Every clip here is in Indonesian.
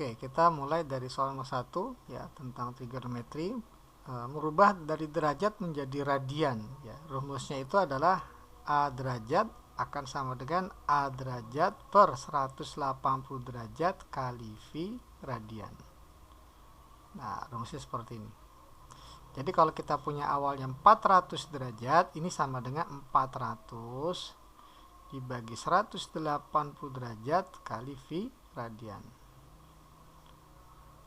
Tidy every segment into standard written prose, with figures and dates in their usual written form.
Oke, kita mulai dari soal nomor 1 ya, tentang trigonometri. Merubah dari derajat menjadi radian ya. Rumusnya itu adalah A derajat akan sama dengan A derajat per 180 derajat kali V radian. Nah, rumusnya seperti ini. Jadi kalau kita punya awalnya 400 derajat, ini sama dengan 400 dibagi 180 derajat kali V radian.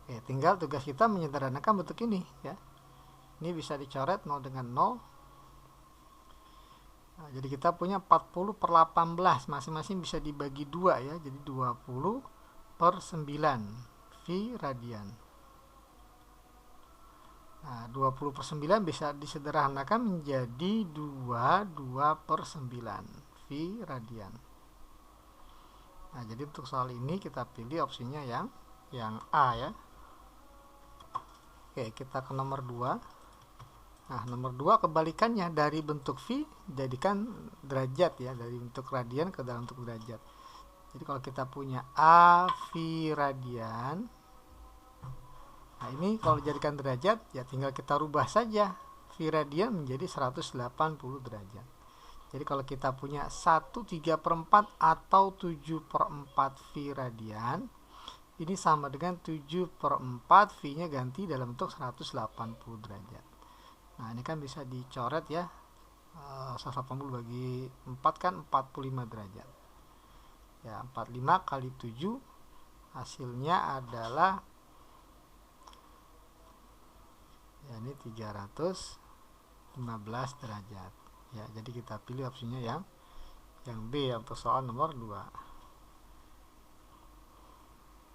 Oke, tinggal tugas kita menyederhanakan bentuk ini ya. Ini bisa dicoret 0 dengan 0. Nah, jadi kita punya 40 per 18, masing-masing bisa dibagi 2 ya. Jadi 20 per 9 V radian. Nah, 20 per 9 bisa disederhanakan menjadi 2 per 9 V radian. Nah, jadi untuk soal ini kita pilih opsinya yang A ya. Oke, kita ke nomor 2. Nah, nomor 2 kebalikannya, dari bentuk V jadikan derajat ya, dari bentuk radian ke dalam bentuk derajat. Jadi kalau kita punya A V radian, nah ini kalau dijadikan derajat ya tinggal kita rubah saja V radian menjadi 180 derajat. Jadi kalau kita punya 1/3/4 atau 7/4 V radian, ini sama dengan 7/4 V-nya ganti dalam bentuk 180 derajat. Nah, ini kan bisa dicoret ya. 180 bagi 4 kan 45 derajat. Ya, 45 kali 7 hasilnya adalah ya ini 315 derajat. Ya, jadi kita pilih opsinya yang B untuk soal nomor 2.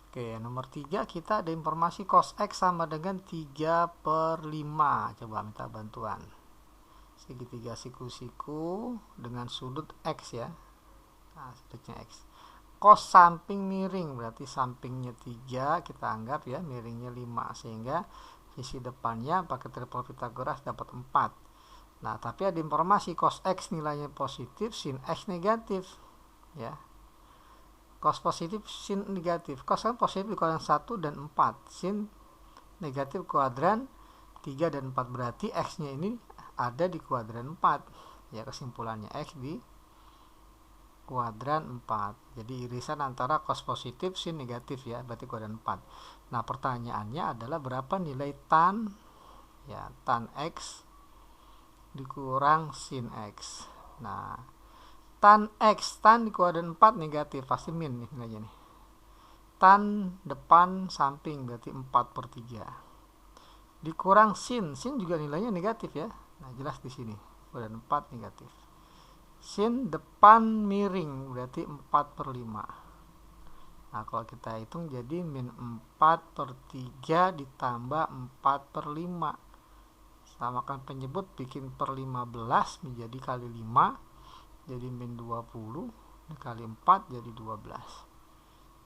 Oke, nomor 3 kita ada informasi cos X sama dengan 3/5. Coba minta bantuan. Segitiga siku-siku dengan sudut X ya. Nah, sudutnya X. Cos samping miring, berarti sampingnya 3, kita anggap ya, miringnya 5. Sehingga sisi depannya pakai tripel Pythagoras dapat 4. Nah, tapi ada informasi cos X nilainya positif, sin X negatif. Ya. Cos positif, sin negatif. Cos kan positif di kuadran 1 dan 4. Sin negatif kuadran 3 dan 4. Berarti X-nya ini ada di kuadran 4. Ya, kesimpulannya X di kuadran 4. Jadi irisan antara cos positif, sin negatif ya, berarti kuadran 4. Nah, pertanyaannya adalah berapa nilai tan ya, tan X dikurang sin X. Nah, tan X, tan di kuadran 4 negatif, pasti min nih nilainya nih. Tan depan samping berarti 4/3. Dikurang sin juga nilainya negatif ya. Nah, jelas di sini kuadran 4 negatif. Sin depan miring berarti 4/5. Nah, kalau kita hitung jadi min 4/3 ditambah 4/5. Samakan penyebut, bikin per 15 menjadi kali 5. Jadi min 20 dikali 4 jadi 12.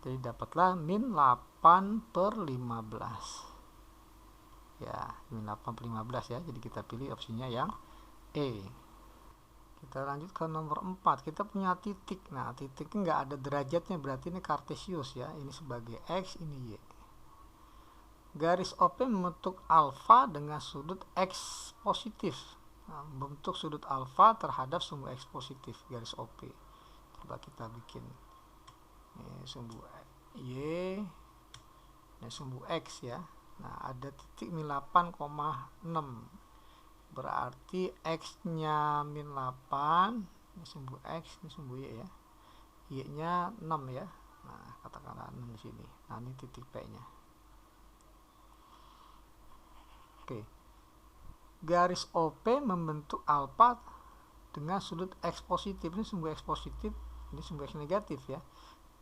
Jadi dapatlah min 8/15. Ya, min 8/15 ya. Jadi kita pilih opsinya yang E. Kita lanjut ke nomor 4. Kita punya titik. Nah, titiknya nggak ada derajatnya, berarti ini kartesius ya. Ini sebagai X, ini Y. Garis OP membentuk alfa dengan sudut X positif. Nah, bentuk sudut alfa terhadap sumbu X positif, garis OP. Coba kita bikin ini sumbu Y, ini sumbu X ya. Nah, ada titik min 8,6. Berarti X-nya min 8, ini sumbu X, ini sumbu Y ya. Y-nya 6 ya. Nah, katakanlah 6 di sini. Nah, ini titik P-nya. Oke. Garis OP membentuk alfa dengan sudut X positif. Ini sumbu X positif, ini sumbu X negatif ya.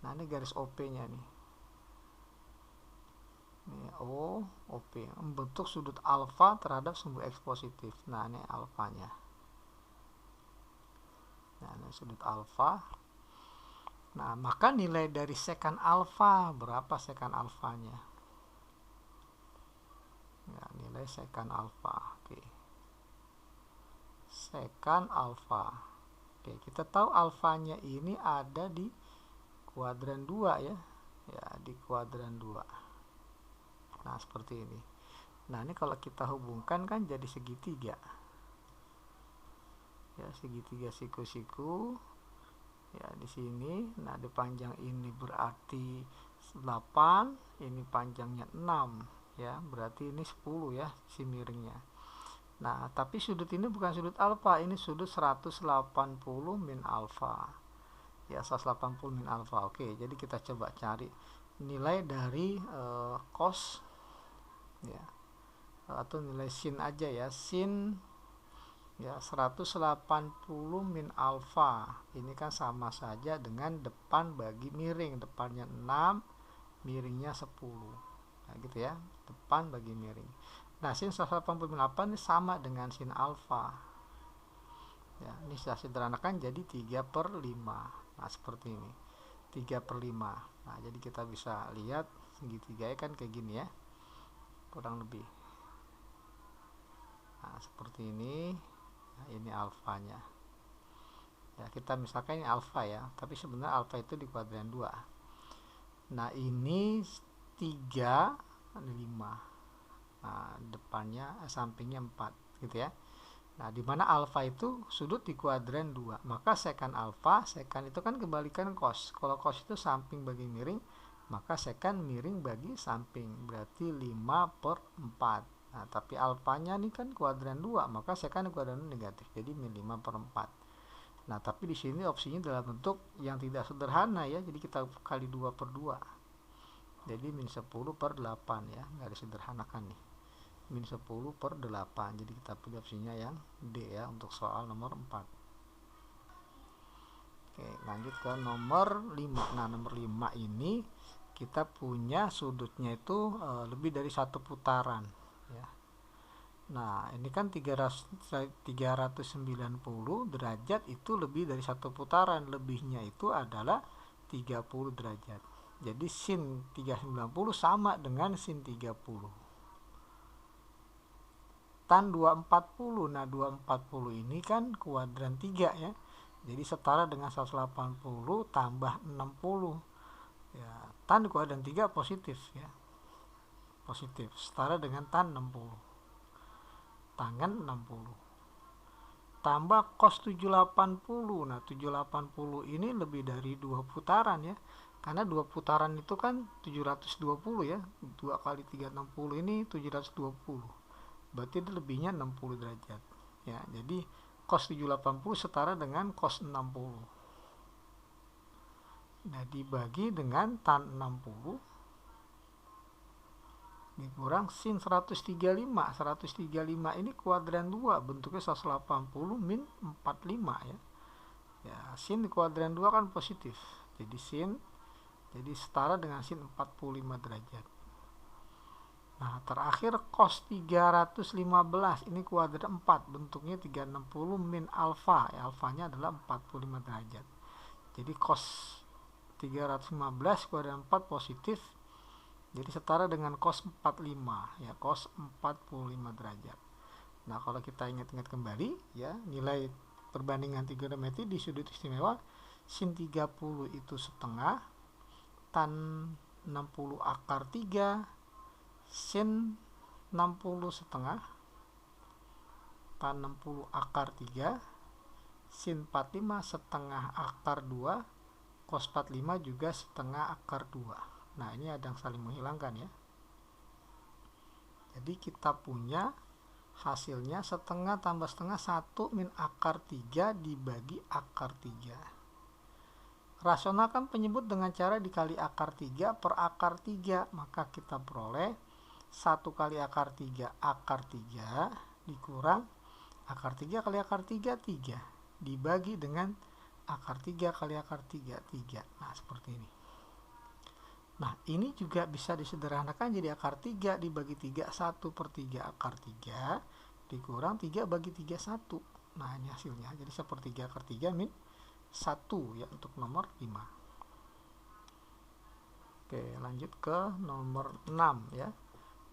Nah, ini garis OP-nya nih. Ini OP membentuk sudut alfa terhadap sumbu X positif. Nah, ini alfanya. Nah, ini sudut alfa. Nah, maka nilai dari sekan alfa, berapa sekan alfanya? Ya, nilai sekan alfa. Oke. Sekan alfa. Oke, kita tahu alfanya ini ada di kuadran 2 ya. ya di kuadran 2. Nah seperti ini. Nah ini kalau kita hubungkan kan jadi segitiga ya, segitiga siku-siku ya di sini. Nah di panjang ini berarti 8, ini panjangnya 6 ya, berarti ini 10 ya si miringnya. Nah tapi sudut ini bukan sudut alfa, ini sudut 180 min alfa ya, 180 min alfa. Oke, jadi kita coba cari nilai dari cos ya, atau nilai sin aja ya. Sin ya 180 min alfa ini kan sama saja dengan depan bagi miring, depannya 6, miringnya 10. Nah gitu ya, depan bagi miring. Nah sin 180 min alfa ini sama dengan sin alfa ya, ini saya sederhanakan jadi 3/5. Nah seperti ini, 3/5. Nah jadi kita bisa lihat segitiga kan kayak gini ya, kurang lebih. Nah seperti ini. Nah, ini alfanya ya, kita misalkan ini alfa ya, tapi sebenarnya alfa itu di kuadran 2. Nah ini 3, 5. Nah depannya sampingnya 4 gitu ya. Nah dimana alfa itu sudut di kuadran 2, maka sekan alfa, sekan itu kan kebalikan cos. Kalau cos itu samping bagi miring, maka sekan miring bagi samping, berarti 5/4. Nah tapi alfanya ini kan kuadran 2, maka sekan kuadran negatif, jadi min 5/4. Nah tapi di sini opsinya dalam bentuk yang tidak sederhana ya, jadi kita kali 2/2, jadi min 10/8 ya, nggak disederhanakan nih, min 10/8. Jadi kita pilih opsinya yang D ya untuk soal nomor 4. Oke, lanjut ke nomor 5. Nah nomor 5 ini kita punya sudutnya itu lebih dari satu putaran ya. Nah ini kan 390 derajat itu lebih dari satu putaran, lebihnya itu adalah 30 derajat. Jadi sin 390 sama dengan sin 30. Tan 240. Nah 240 ini kan kuadran 3 ya, jadi setara dengan 180 tambah 60 ya. Tan kuadran 3 positif ya, positif, setara dengan tan 60, tangan 60 tambah cos 780. Nah 780 ini lebih dari 2 putaran ya, karena 2 putaran itu kan 720 ya, 2 kali 360 ini 720, berarti itu lebihnya 60 derajat ya. Jadi cos 780 setara dengan cos 60. Nah dibagi dengan tan 60 dikurang sin 135. 135 ini kuadran 2, bentuknya 180 min 45 ya. Ya, sin di kuadran 2 kan positif. Jadi sin jadi setara dengan sin 45 derajat. Nah, terakhir cos 315 ini kuadran 4, bentuknya 360 min alfa. Ya, alfanya adalah 45 derajat. Jadi cos 315 kuadran 4 positif. Jadi setara dengan cos 45 ya, cos 45 derajat. Nah, kalau kita ingat-ingat kembali ya, nilai perbandingan trigonometri di sudut istimewa, sin 30 itu setengah, tan 60 akar 3, sin 60 setengah, tan 60 akar 3, sin 45 setengah akar 2, cos 45 juga setengah akar 2. Nah ini ada yang saling menghilangkan ya, jadi kita punya hasilnya setengah tambah setengah 1 min akar 3 dibagi akar 3. Rasional kan penyebut dengan cara dikali akar 3 per akar 3, maka kita peroleh 1 kali akar 3 akar 3 dikurang akar 3 kali akar 3 3 dibagi dengan akar 3 kali akar 3 3. Nah seperti ini. Nah ini juga bisa disederhanakan jadi akar 3 dibagi 3, 1/3 akar 3 dikurang 3 bagi 3 1. Nah ini hasilnya, jadi 1/3 akar 3 min 1 ya untuk nomor 5. Oke, lanjut ke nomor 6 ya.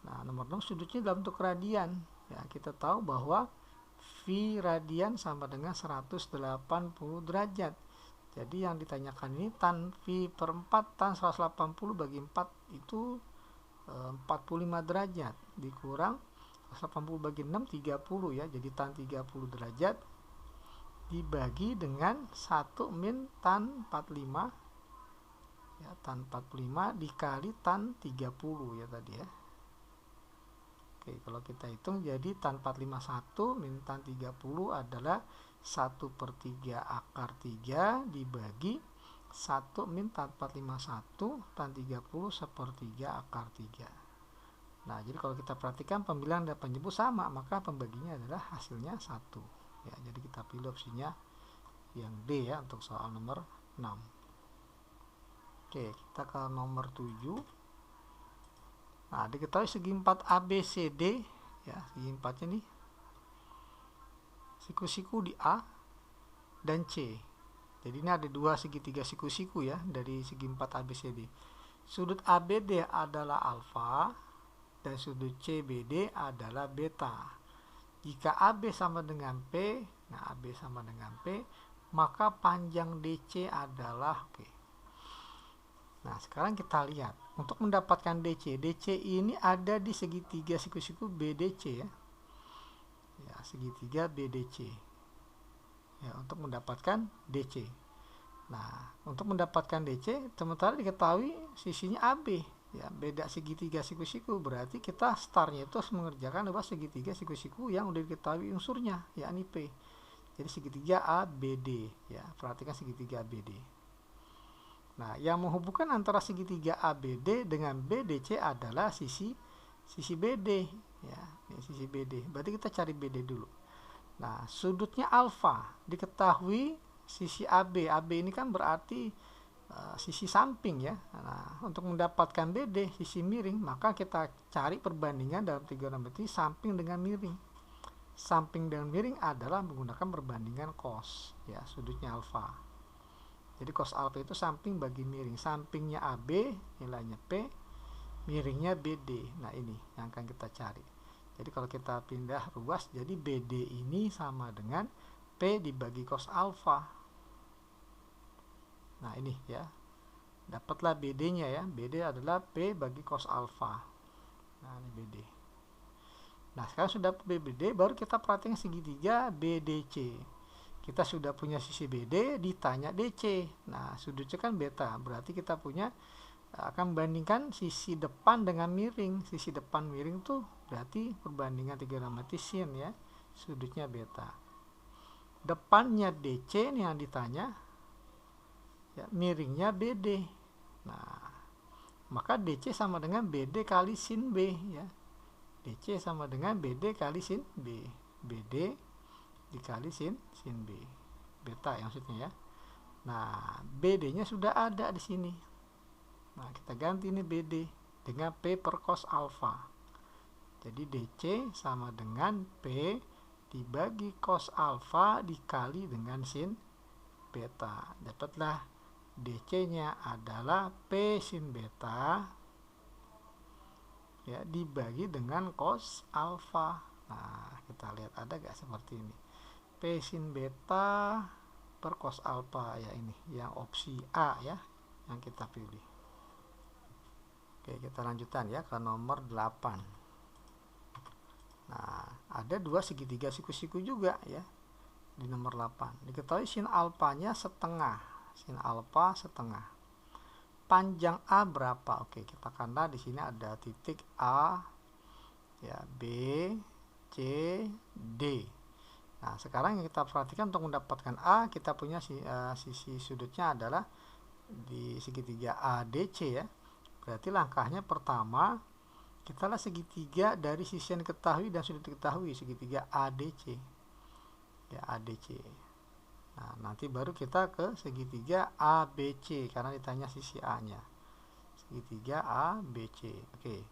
Nah nomor 6 sudutnya dalam bentuk radian ya. Kita tahu bahwa V radian sama dengan 180 derajat. Jadi yang ditanyakan ini tan V per 4 tan 180 bagi 4 itu 45 derajat dikurang 180 bagi 6 30 ya. Jadi tan 30 derajat dibagi dengan 1 min tan 45 ya, tan 45 dikali tan 30 ya tadi ya. Oke, kalau kita hitung jadi tan 451 min tan 30 adalah 1/3 akar 3 dibagi 1 min tan 451 tan 30 1/3 akar 3. Nah, jadi kalau kita perhatikan pembilang dan penyebut sama, maka pembaginya adalah hasilnya 1. Ya, jadi kita pilih opsinya yang D ya untuk soal nomor 6. Oke, kita ke nomor 7. Nah, diketahui segi 4 ABCD ya, segi 4-nya nih. Siku-siku di A dan C. Jadi ini ada dua segitiga siku-siku ya dari segi 4 ABCD. Sudut ABD adalah alfa dan sudut CBD adalah beta. Jika AB sama dengan P, nah AB sama dengan P, maka panjang DC adalah P. Nah, sekarang kita lihat. Untuk mendapatkan DC, DC ini ada di segitiga siku-siku BDC ya. Ya, segitiga BDC. Ya, untuk mendapatkan DC. Nah, untuk mendapatkan DC, sementara diketahui sisinya AB. Ya, beda segitiga siku-siku, berarti kita startnya itu harus mengerjakan lewat segitiga siku-siku yang udah diketahui unsurnya, yakni P. Jadi segitiga ABD. Ya, perhatikan segitiga ABD. Nah, yang menghubungkan antara segitiga ABD dengan BDC adalah sisi BD ya, sisi BD. Berarti kita cari BD dulu. Nah, sudutnya alfa diketahui sisi AB. AB ini kan berarti sisi samping ya. Nah, untuk mendapatkan BD sisi miring, maka kita cari perbandingan dalam trigonometri samping dengan miring. Samping dengan miring adalah menggunakan perbandingan cos ya, sudutnya alfa. Jadi cos alfa itu samping bagi miring. Sampingnya AB nilainya P, miringnya BD. Nah, ini yang akan kita cari. Jadi kalau kita pindah ruas, jadi BD ini sama dengan P dibagi cos alfa. Nah, ini ya. Dapatlah BD-nya ya. BD adalah P bagi cos alfa. Nah, ini BD. Nah, sekarang sudah BD, baru kita perhatikan segitiga BDC. Kita sudah punya sisi BD, ditanya DC. Nah, sudutnya kan beta, berarti kita punya akan membandingkan sisi depan dengan miring. Sisi depan miring tuh berarti perbandingan trigonometri sin ya, sudutnya beta. Depannya DC nih yang ditanya, ya, miringnya BD. Nah, maka DC sama dengan BD kali sin B ya. DC sama dengan BD kali sin B. BD dikali sin B, beta yang maksudnya ya. Nah, BD-nya sudah ada di sini. Nah, kita ganti ini BD dengan P per cos alfa. Jadi DC sama dengan P dibagi cos alfa dikali dengan sin beta. Dapatlah DC-nya adalah P sin beta ya dibagi dengan cos alfa. Nah, kita lihat ada gak seperti ini. P sin beta per cos alfa ya, ini yang opsi A ya yang kita pilih. Oke, kita lanjutkan ya ke nomor 8. Nah, ada dua segitiga siku-siku juga ya di nomor 8. Diketahui sin alfanya setengah. Sin alfa setengah. Panjang A berapa? Oke, kita karena di sini ada titik A ya, B, C, D. Nah, sekarang yang kita perhatikan untuk mendapatkan A, kita punya sisi sudutnya adalah di segitiga ADC ya. Berarti langkahnya pertama, kita lah segitiga dari sisi yang diketahui dan sudut diketahui, segitiga ADC. Ya, ADC. Nah, nanti baru kita ke segitiga ABC karena ditanya sisi A-nya. Segitiga ABC. Oke.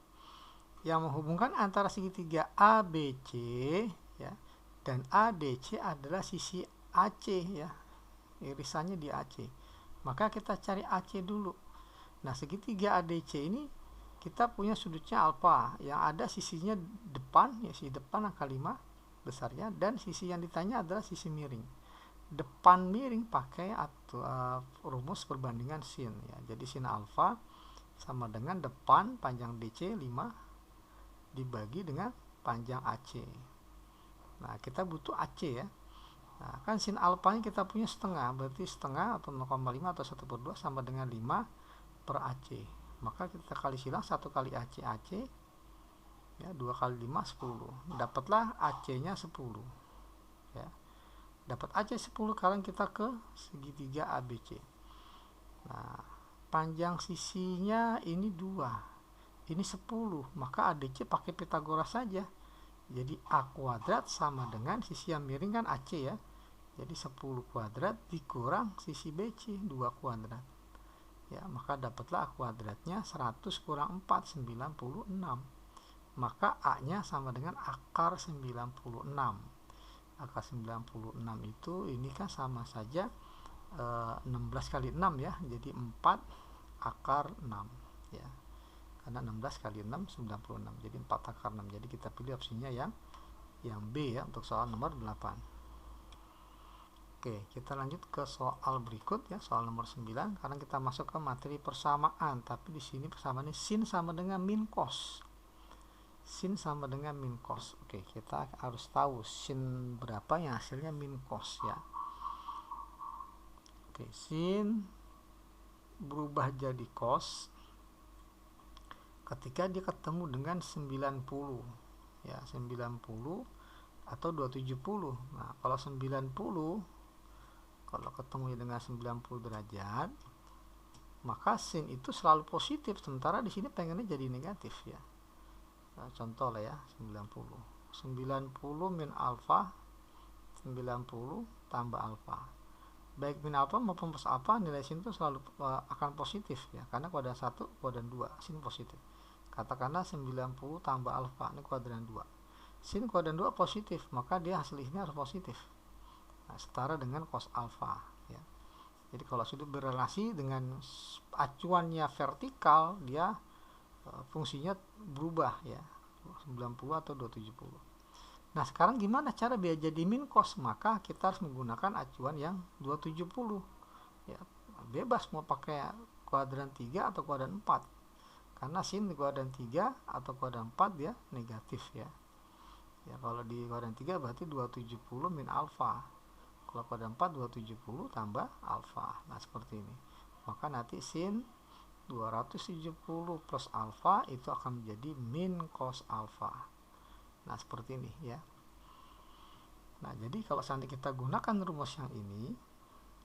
Yang menghubungkan antara segitiga ABC ya dan ADC adalah sisi AC ya, irisannya di AC. Maka kita cari AC dulu. Nah, segitiga ADC ini kita punya sudutnya alfa, yang ada sisinya depan ya, sisi depan angka 5 besarnya, dan sisi yang ditanya adalah sisi miring. Depan miring pakai rumus perbandingan sin ya. Jadi sin alfa sama dengan depan panjang DC 5 dibagi dengan panjang AC. Nah, kita butuh AC ya. Nah, kan sin alfanya kita punya setengah, berarti setengah atau 0,5 atau 1/2 sama dengan 5 per AC. Maka kita kali silang 1 kali AC ya, 2 kali 5 10. Dapatlah AC-nya 10 ya. Dapat AC 10, kalian kita ke segitiga ABC. Nah, panjang sisinya ini 2, ini 10, maka ADC pakai Pitagoras saja. Jadi A kuadrat sama dengan sisi yang miring kan AC ya. Jadi 10 kuadrat dikurang sisi BC 2 kuadrat. Ya, maka dapatlah A kuadratnya 100 kurang 4 96. Maka A-nya sama dengan akar 96. Akar 96 itu ini kan sama saja 16 kali 6 ya. Jadi 4 akar 6 ya. Karena 16 kali 6 96. Jadi 4 akar 6. Jadi kita pilih opsinya yang B ya untuk soal nomor 8. Oke, kita lanjut ke soal berikut ya, soal nomor 9. Karena kita masuk ke materi persamaan, tapi di sini persamaannya sin sama dengan min cos. Sin sama dengan min cos. Oke, kita harus tahu sin berapa yang hasilnya min cos ya. Oke, sin berubah jadi cos ketika dia ketemu dengan 90 ya, 90 atau 270. Nah, kalau 90 kalau ketemu dengan 90 derajat, maka sin itu selalu positif, sementara di sini pengennya jadi negatif ya. Nah, contoh lah ya, 90 min alfa, 90 tambah alfa. Baik min alfa maupun plus alfa, nilai sin itu selalu akan positif ya, karena kuadran 1, kuadran 2 sin positif. Katakanlah 90 tambah alfa, ini kuadran 2. Sin kuadran 2 positif, maka dia hasil ini harus positif. Nah, setara dengan cos alfa ya. Jadi kalau sudah berrelasi dengan acuannya vertikal, dia fungsinya berubah ya, 90 atau 270. Nah, sekarang gimana cara biar jadi min cos? Maka kita harus menggunakan acuan yang 270 ya. Bebas mau pakai kuadran 3 atau kuadran 4. Karena sin di kuadran 3 atau kuadran 4 dia negatif ya. Ya, kalau di kuadran 3 berarti 270 min alfa. Kalau kuadran 4 270 tambah alfa. Nah, seperti ini. Maka nanti sin 270 plus alfa itu akan menjadi min cos alfa. Nah, seperti ini ya. Nah, jadi kalau seandainya kita gunakan rumus yang ini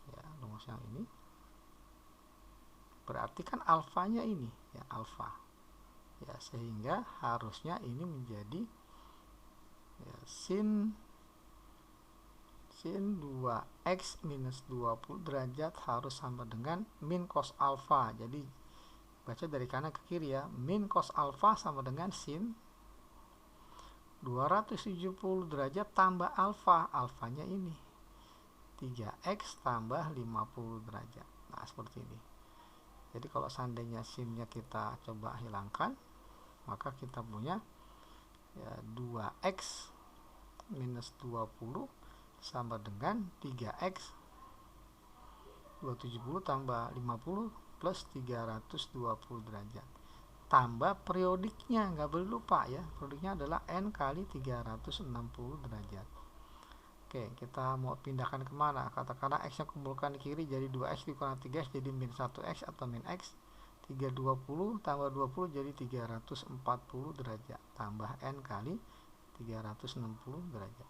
ya, rumus yang ini berarti kan alfanya ini ya, alfa ya, sehingga harusnya ini menjadi ya, sin 2x minus 20 derajat harus sama dengan min cos alfa. Jadi baca dari kanan ke kiri ya, min cos alfa sama dengan sin 270 derajat tambah alfa, alfanya ini 3x tambah 50 derajat. Nah, seperti ini. Jadi kalau seandainya sinnya kita coba hilangkan, maka kita punya ya, 2x minus 20 sama dengan 3x 270 tambah 50 plus 320 derajat. Tambah periodiknya, nggak boleh lupa ya, periodiknya adalah n kali 360 derajat. Oke, kita mau pindahkan kemana? Katakanlah x yang kumpulkan di kiri jadi 2x dikurang 3x jadi min 1x atau min x. 320 tambah 20 jadi 340 derajat. Tambah n kali 360 derajat.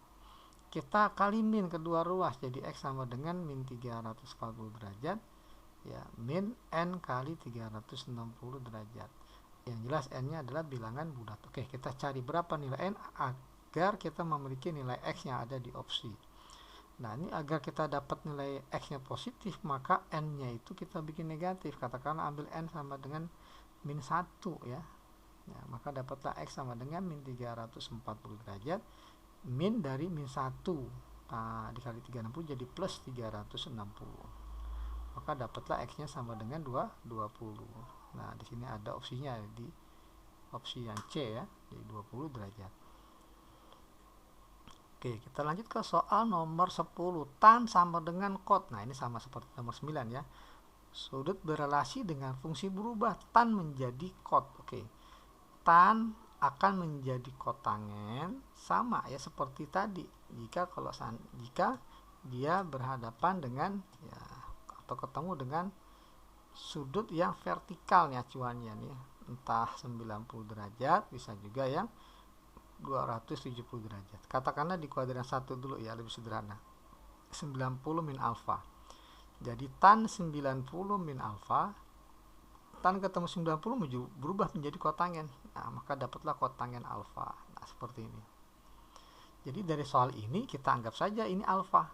Kita kali min kedua ruas, jadi x sama dengan min 340 derajat. Ya, min n kali 360 derajat. Yang jelas n-nya adalah bilangan bulat. Oke, kita cari berapa nilai n agar kita memiliki nilai x yang ada di opsi. Nah, ini agar kita dapat nilai x-nya positif, maka n-nya itu kita bikin negatif. Katakanlah ambil n sama dengan min 1 ya. Ya, maka dapatlah x sama dengan min 340 derajat. Min dari min 1 dikali 360 jadi plus 360. Maka dapatlah x-nya sama dengan 20. Nah, di sini ada opsinya di opsi yang C ya, jadi 20 derajat. Oke, kita lanjut ke soal nomor 10. Tan sama dengan kot. Nah, ini sama seperti nomor 9 ya. Sudut berelasi dengan fungsi berubah. Tan menjadi kot. Oke. Tan akan menjadi kotangen sama ya seperti tadi. Jika dia berhadapan dengan ya atau ketemu dengan sudut yang vertikal nih acuannya nih. Entah 90 derajat, bisa juga yang 270 derajat. Katakanlah di kuadran 1 dulu ya, lebih sederhana. 90 min alfa. Jadi tan 90 min alfa, tan ketemu 90 berubah menjadi kotangen. Nah, maka dapatlah kotangen alfa. Nah, seperti ini. Jadi dari soal ini kita anggap saja ini alfa.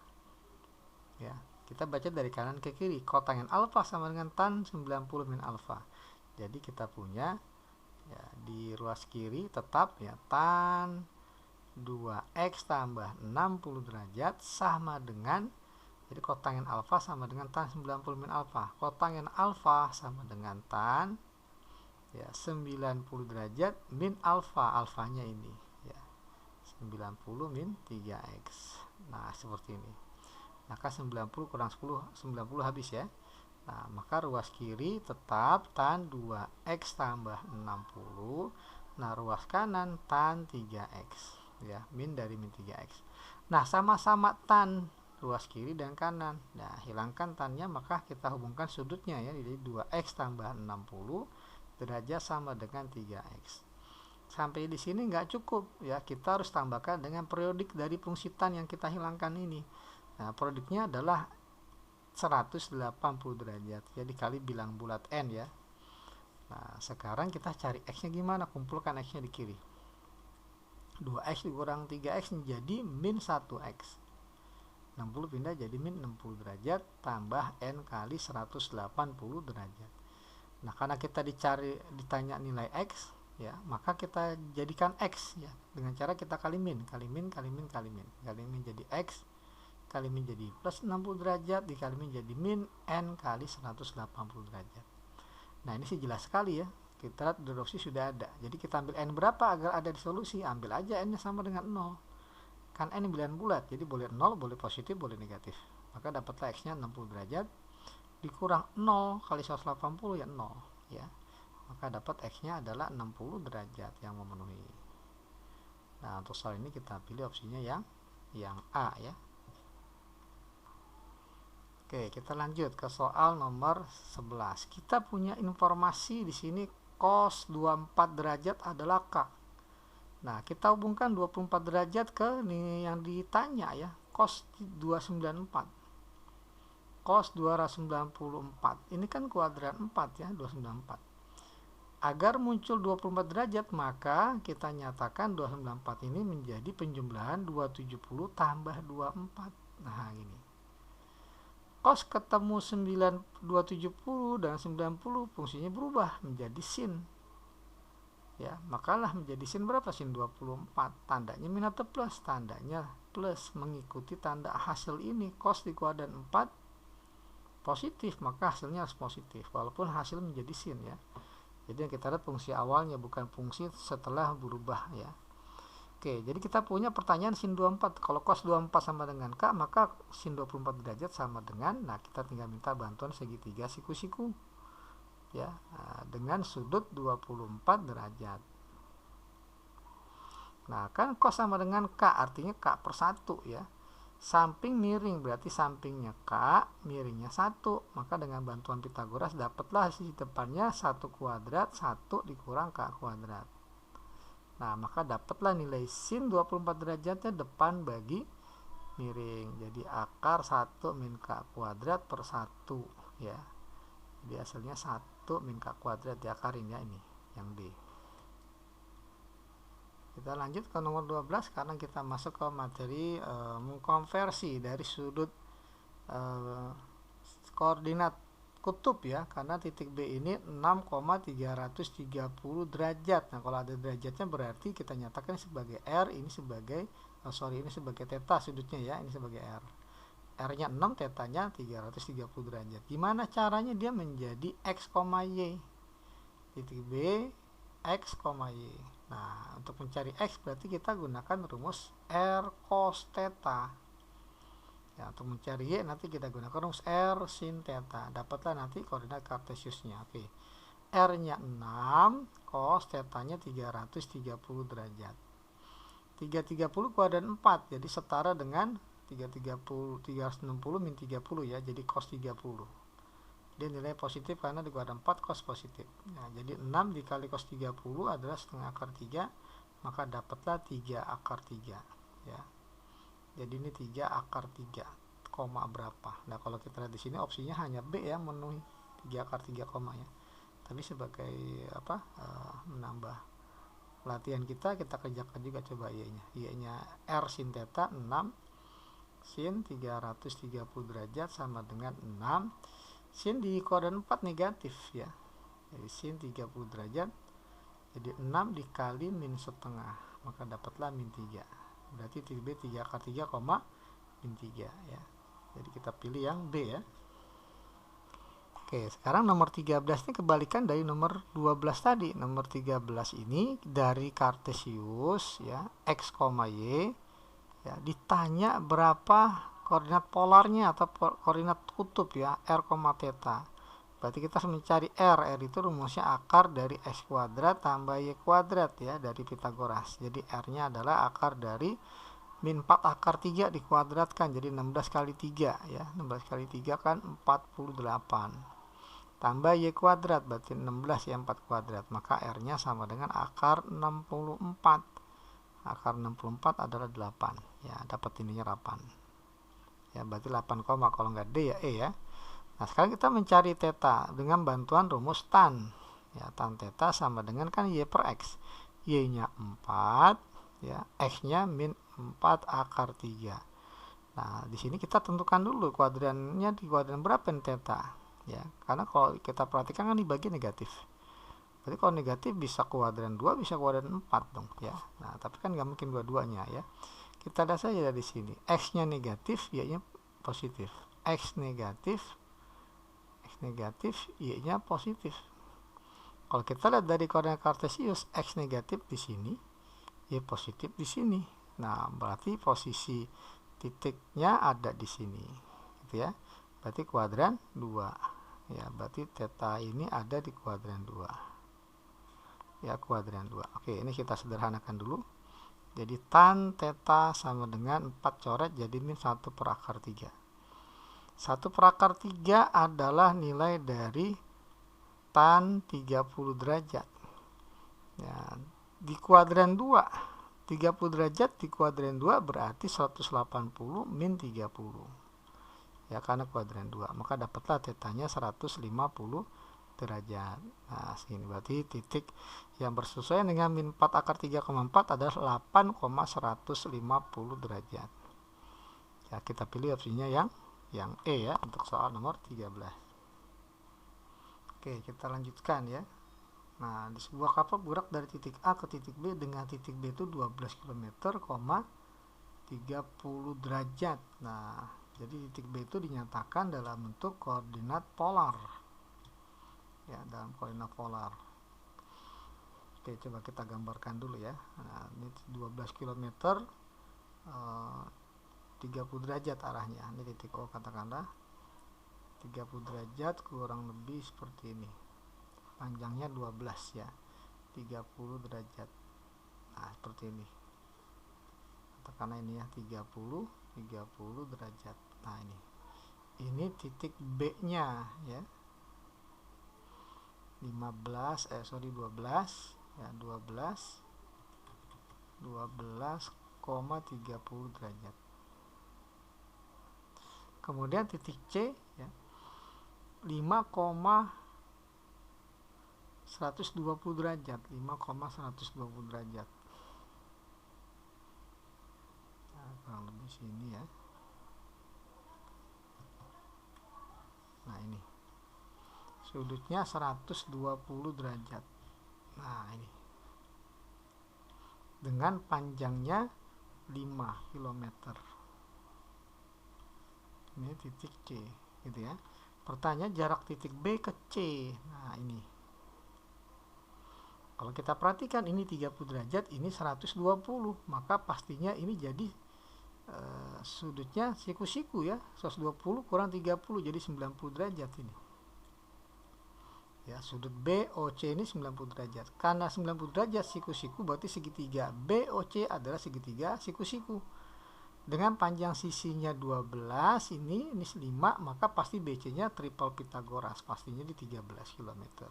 Ya, kita baca dari kanan ke kiri. Kotangen alfa sama dengan tan 90 min alfa. Jadi kita punya ya, di ruas kiri tetap ya tan 2x tambah 60 derajat sama dengan, jadi kotangen alfa sama dengan tan 90 min alfa. Kotangen alfa sama dengan tan ya 90 derajat min alfa, alfanya ini ya 90 min 3x. Nah, seperti ini. Maka 90 kurang 10, 90 habis ya. Nah, maka ruas kiri tetap tan 2x tambah 60. Nah, ruas kanan tan 3x ya, min dari min 3x. Nah, sama-sama tan ruas kiri dan kanan. Nah, hilangkan tannya, maka kita hubungkan sudutnya ya. Jadi 2x tambah 60 derajat sama dengan 3x. Sampai di sini nggak cukup ya, kita harus tambahkan dengan periodik dari fungsi tan yang kita hilangkan ini. Nah, periodiknya adalah 180 derajat ya, dikali bilang bulat n ya. Nah, sekarang kita cari x nya gimana, kumpulkan x nya di kiri. 2x dikurang 3x menjadi min 1x. 60 pindah jadi min 60 derajat tambah n kali 180 derajat. Nah, karena kita ditanya nilai x ya, maka kita jadikan x ya dengan cara kita kali min jadi x kali min jadi plus 60 derajat dikali min jadi min n kali 180 derajat. Nah, ini sih jelas sekali ya. Kita lihat deduksi sudah ada. Jadi kita ambil n berapa agar ada di solusi? Ambil aja n nya sama dengan 0. Kan n bilangan bulat, jadi boleh 0, boleh positif, boleh negatif. Maka dapatlah x nya 60 derajat dikurang 0 kali 180 ya 0 ya. Maka dapat x nya adalah 60 derajat yang memenuhi. Nah, untuk soal ini kita pilih opsinya yang A ya. Oke, kita lanjut ke soal nomor 11. Kita punya informasi di sini cos 24 derajat adalah K. Nah, kita hubungkan 24 derajat ke ini yang ditanya ya, cos 294. Cos 294. Ini kan kuadran 4 ya, 294. Agar muncul 24 derajat, maka kita nyatakan 294 ini menjadi penjumlahan 270 tambah 24. Nah, ini. Cos ketemu 270 dan 90 fungsinya berubah menjadi sin. Ya, makalah menjadi sin berapa? Sin 24. Tandanya min atau plus? Tandanya plus, mengikuti tanda hasil ini. Cos di kuadran 4 positif, maka hasilnya harus positif walaupun hasil menjadi sin ya. Jadi yang kita lihat fungsi awalnya, bukan fungsi setelah berubah ya. Oke, jadi kita punya pertanyaan sin 24. Kalau cos 24 sama dengan K, maka sin 24 derajat sama dengan, nah kita tinggal minta bantuan segitiga siku-siku ya, dengan sudut 24 derajat. Nah, kan cos sama dengan K, artinya K per 1 ya. Samping miring berarti sampingnya K, miringnya 1. Maka dengan bantuan Pitagoras dapatlah sisi depannya 1 kuadrat 1 dikurang K kuadrat. Nah, maka dapatlah nilai sin 24 derajatnya depan bagi miring. Jadi akar 1 min K kuadrat per 1 ya. Jadi hasilnya 1 min K kuadrat diakarin ya, ini yang D. Kita lanjut ke nomor 12 karena kita masuk ke materi mengkonversi dari sudut koordinat kutub ya, karena titik B ini 6,330 derajat. Nah, kalau ada derajatnya berarti kita nyatakan sebagai R, ini sebagai ini sebagai theta sudutnya ya, ini sebagai R. R-nya 6, tetanya 330 derajat. Gimana caranya dia menjadi X, Y? Titik B X, Y. Nah, untuk mencari X berarti kita gunakan rumus R cos theta. Ya, untuk mencari Y nanti kita gunakan rumus R sin theta. Dapatlah nanti koordinat kartesiusnya. Oke. R-nya 6, cos theta-nya 330 derajat. 330 kuadran 4, jadi setara dengan 360 min 30 ya, jadi cos 30. Dia nilai positif karena di kuadran 4 cos positif. Nah, jadi 6 dikali cos 30 adalah setengah akar 3, maka dapatlah 3 akar 3 ya. Jadi ini 3 akar 3, koma berapa. Nah, kalau kita lihat di sini opsinya hanya B ya, memenuhi 3 akar 3 koma ya. Tapi sebagai menambah latihan kita kerjakan juga coba Y-nya. Y-nya R sin theta 6 sin 330 derajat sama dengan 6. Sin di kuadran 4 negatif ya, jadi sin 30 derajat, jadi 6 dikali min setengah, maka dapatlah min 3. Berarti titik B 3 akar 3, min 3 ya. Jadi kita pilih yang B ya. Oke, sekarang nomor 13 ini kebalikan dari nomor 12 tadi. Nomor 13 ini dari Kartesius ya, X, Y ya, ditanya berapa koordinat polarnya atau koordinat kutub ya, R, theta. Berarti kita harus mencari R. R itu rumusnya akar dari X kuadrat tambah Y kuadrat ya, dari Pitagoras. Jadi R-nya adalah akar dari min 4 akar 3 dikuadratkan, jadi 16 kali 3 ya. 16 kali 3 kan 48. Tambah Y kuadrat, berarti 16 ya, 4 kuadrat. Maka R-nya sama dengan akar 64. Akar 64 adalah 8 ya, dapat ininya 8 ya, berarti 8, kalau nggak D ya E ya. Nah, sekarang kita mencari theta dengan bantuan rumus tan ya. Tan theta sama dengan kan Y per X. Y nya 4 ya, X nya min 4 akar 3. Nah, di sini kita tentukan dulu kuadrannya di kuadran berapa nih theta ya, karena kalau kita perhatikan kan dibagi negatif. Berarti kalau negatif bisa kuadran 2, bisa kuadran 4 dong ya. Nah, tapi kan nggak mungkin dua-duanya ya. Kita lihat saja dari sini, X-nya negatif, Y-nya positif. X negatif, Y-nya positif. Kalau kita lihat dari koordinat Kartesius, X negatif di sini, Y positif di sini. Nah, berarti posisi titiknya ada di sini, gitu ya. Berarti kuadran 2. Ya, berarti theta ini ada di kuadran 2. Ya, kuadran 2. Oke, ini kita sederhanakan dulu. Jadi tan theta sama dengan 4 coret, jadi min 1 per akar 3. 1 per akar 3 adalah nilai dari tan 30 derajat. Ya, di kuadran 2, 30 derajat di kuadran 2 berarti 180 min 30. Ya, karena kuadran 2, maka dapatlah tetanya 150 derajat. Nah, sini berarti titik yang bersesuaian dengan min 4 akar 3,4 adalah 8,150 derajat. Ya, kita pilih opsinya yang E ya untuk soal nomor 13. Oke, kita lanjutkan ya. Nah, di sebuah kapal bergerak dari titik A ke titik B dengan titik B itu 12 km, 30 derajat. Nah, jadi titik B itu dinyatakan dalam bentuk koordinat polar. Ya, dalam koordinat polar. Oke, coba kita gambarkan dulu ya. Nah, ini 12 km 30 derajat arahnya. Ini titik O katakanlah 30 derajat kurang lebih seperti ini. Panjangnya 12 ya. 30 derajat. Nah, seperti ini. Katakanlah ini ya 30 derajat. Nah, ini. Ini titik B-nya ya. 12 ya, 12,30 derajat. Kemudian titik C ya, 5,120 derajat, 5,120 derajat. Nah, kurang lebih sini ya. Nah, ini sudutnya 120 derajat. Nah, ini dengan panjangnya 5 km. Ini titik C gitu ya. Pertanyaan jarak titik B ke C. Nah, ini Kalau kita perhatikan ini 30 derajat, ini 120, maka pastinya ini jadi sudutnya siku-siku ya. 120 kurang 30 jadi 90 derajat ini. Ya, sudut BOC ini 90 derajat. Karena 90 derajat siku-siku berarti segitiga BOC adalah segitiga siku-siku. Dengan panjang sisinya 12 ini 5, maka pasti BC-nya triple Pythagoras, pastinya di 13 km.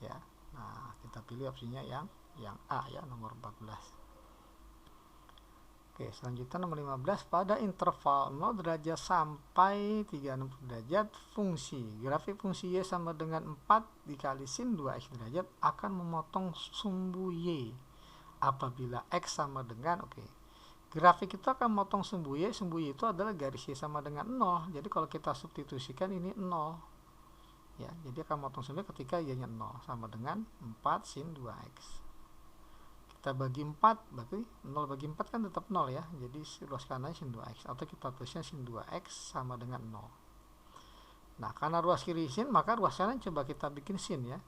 Ya. Nah, kita pilih opsinya yang A ya, nomor 14. Oke, selanjutnya nomor 15, pada interval 0 derajat sampai 360 derajat, grafik fungsi Y sama dengan 4 dikali sin 2x derajat akan memotong sumbu Y apabila X sama dengan, grafik itu akan memotong sumbu Y itu adalah garis Y sama dengan 0, jadi kalau kita substitusikan ini 0 ya, jadi akan memotong sumbu Y ketika Y nya 0 sama dengan 4 sin 2x. Kita bagi 4, berarti 0 bagi 4 kan tetap 0 ya, jadi ruas kanannya sin 2x, atau kita tulisnya sin 2x sama dengan 0. Nah, karena ruas kiri sin, maka ruas kanan coba kita bikin sin ya.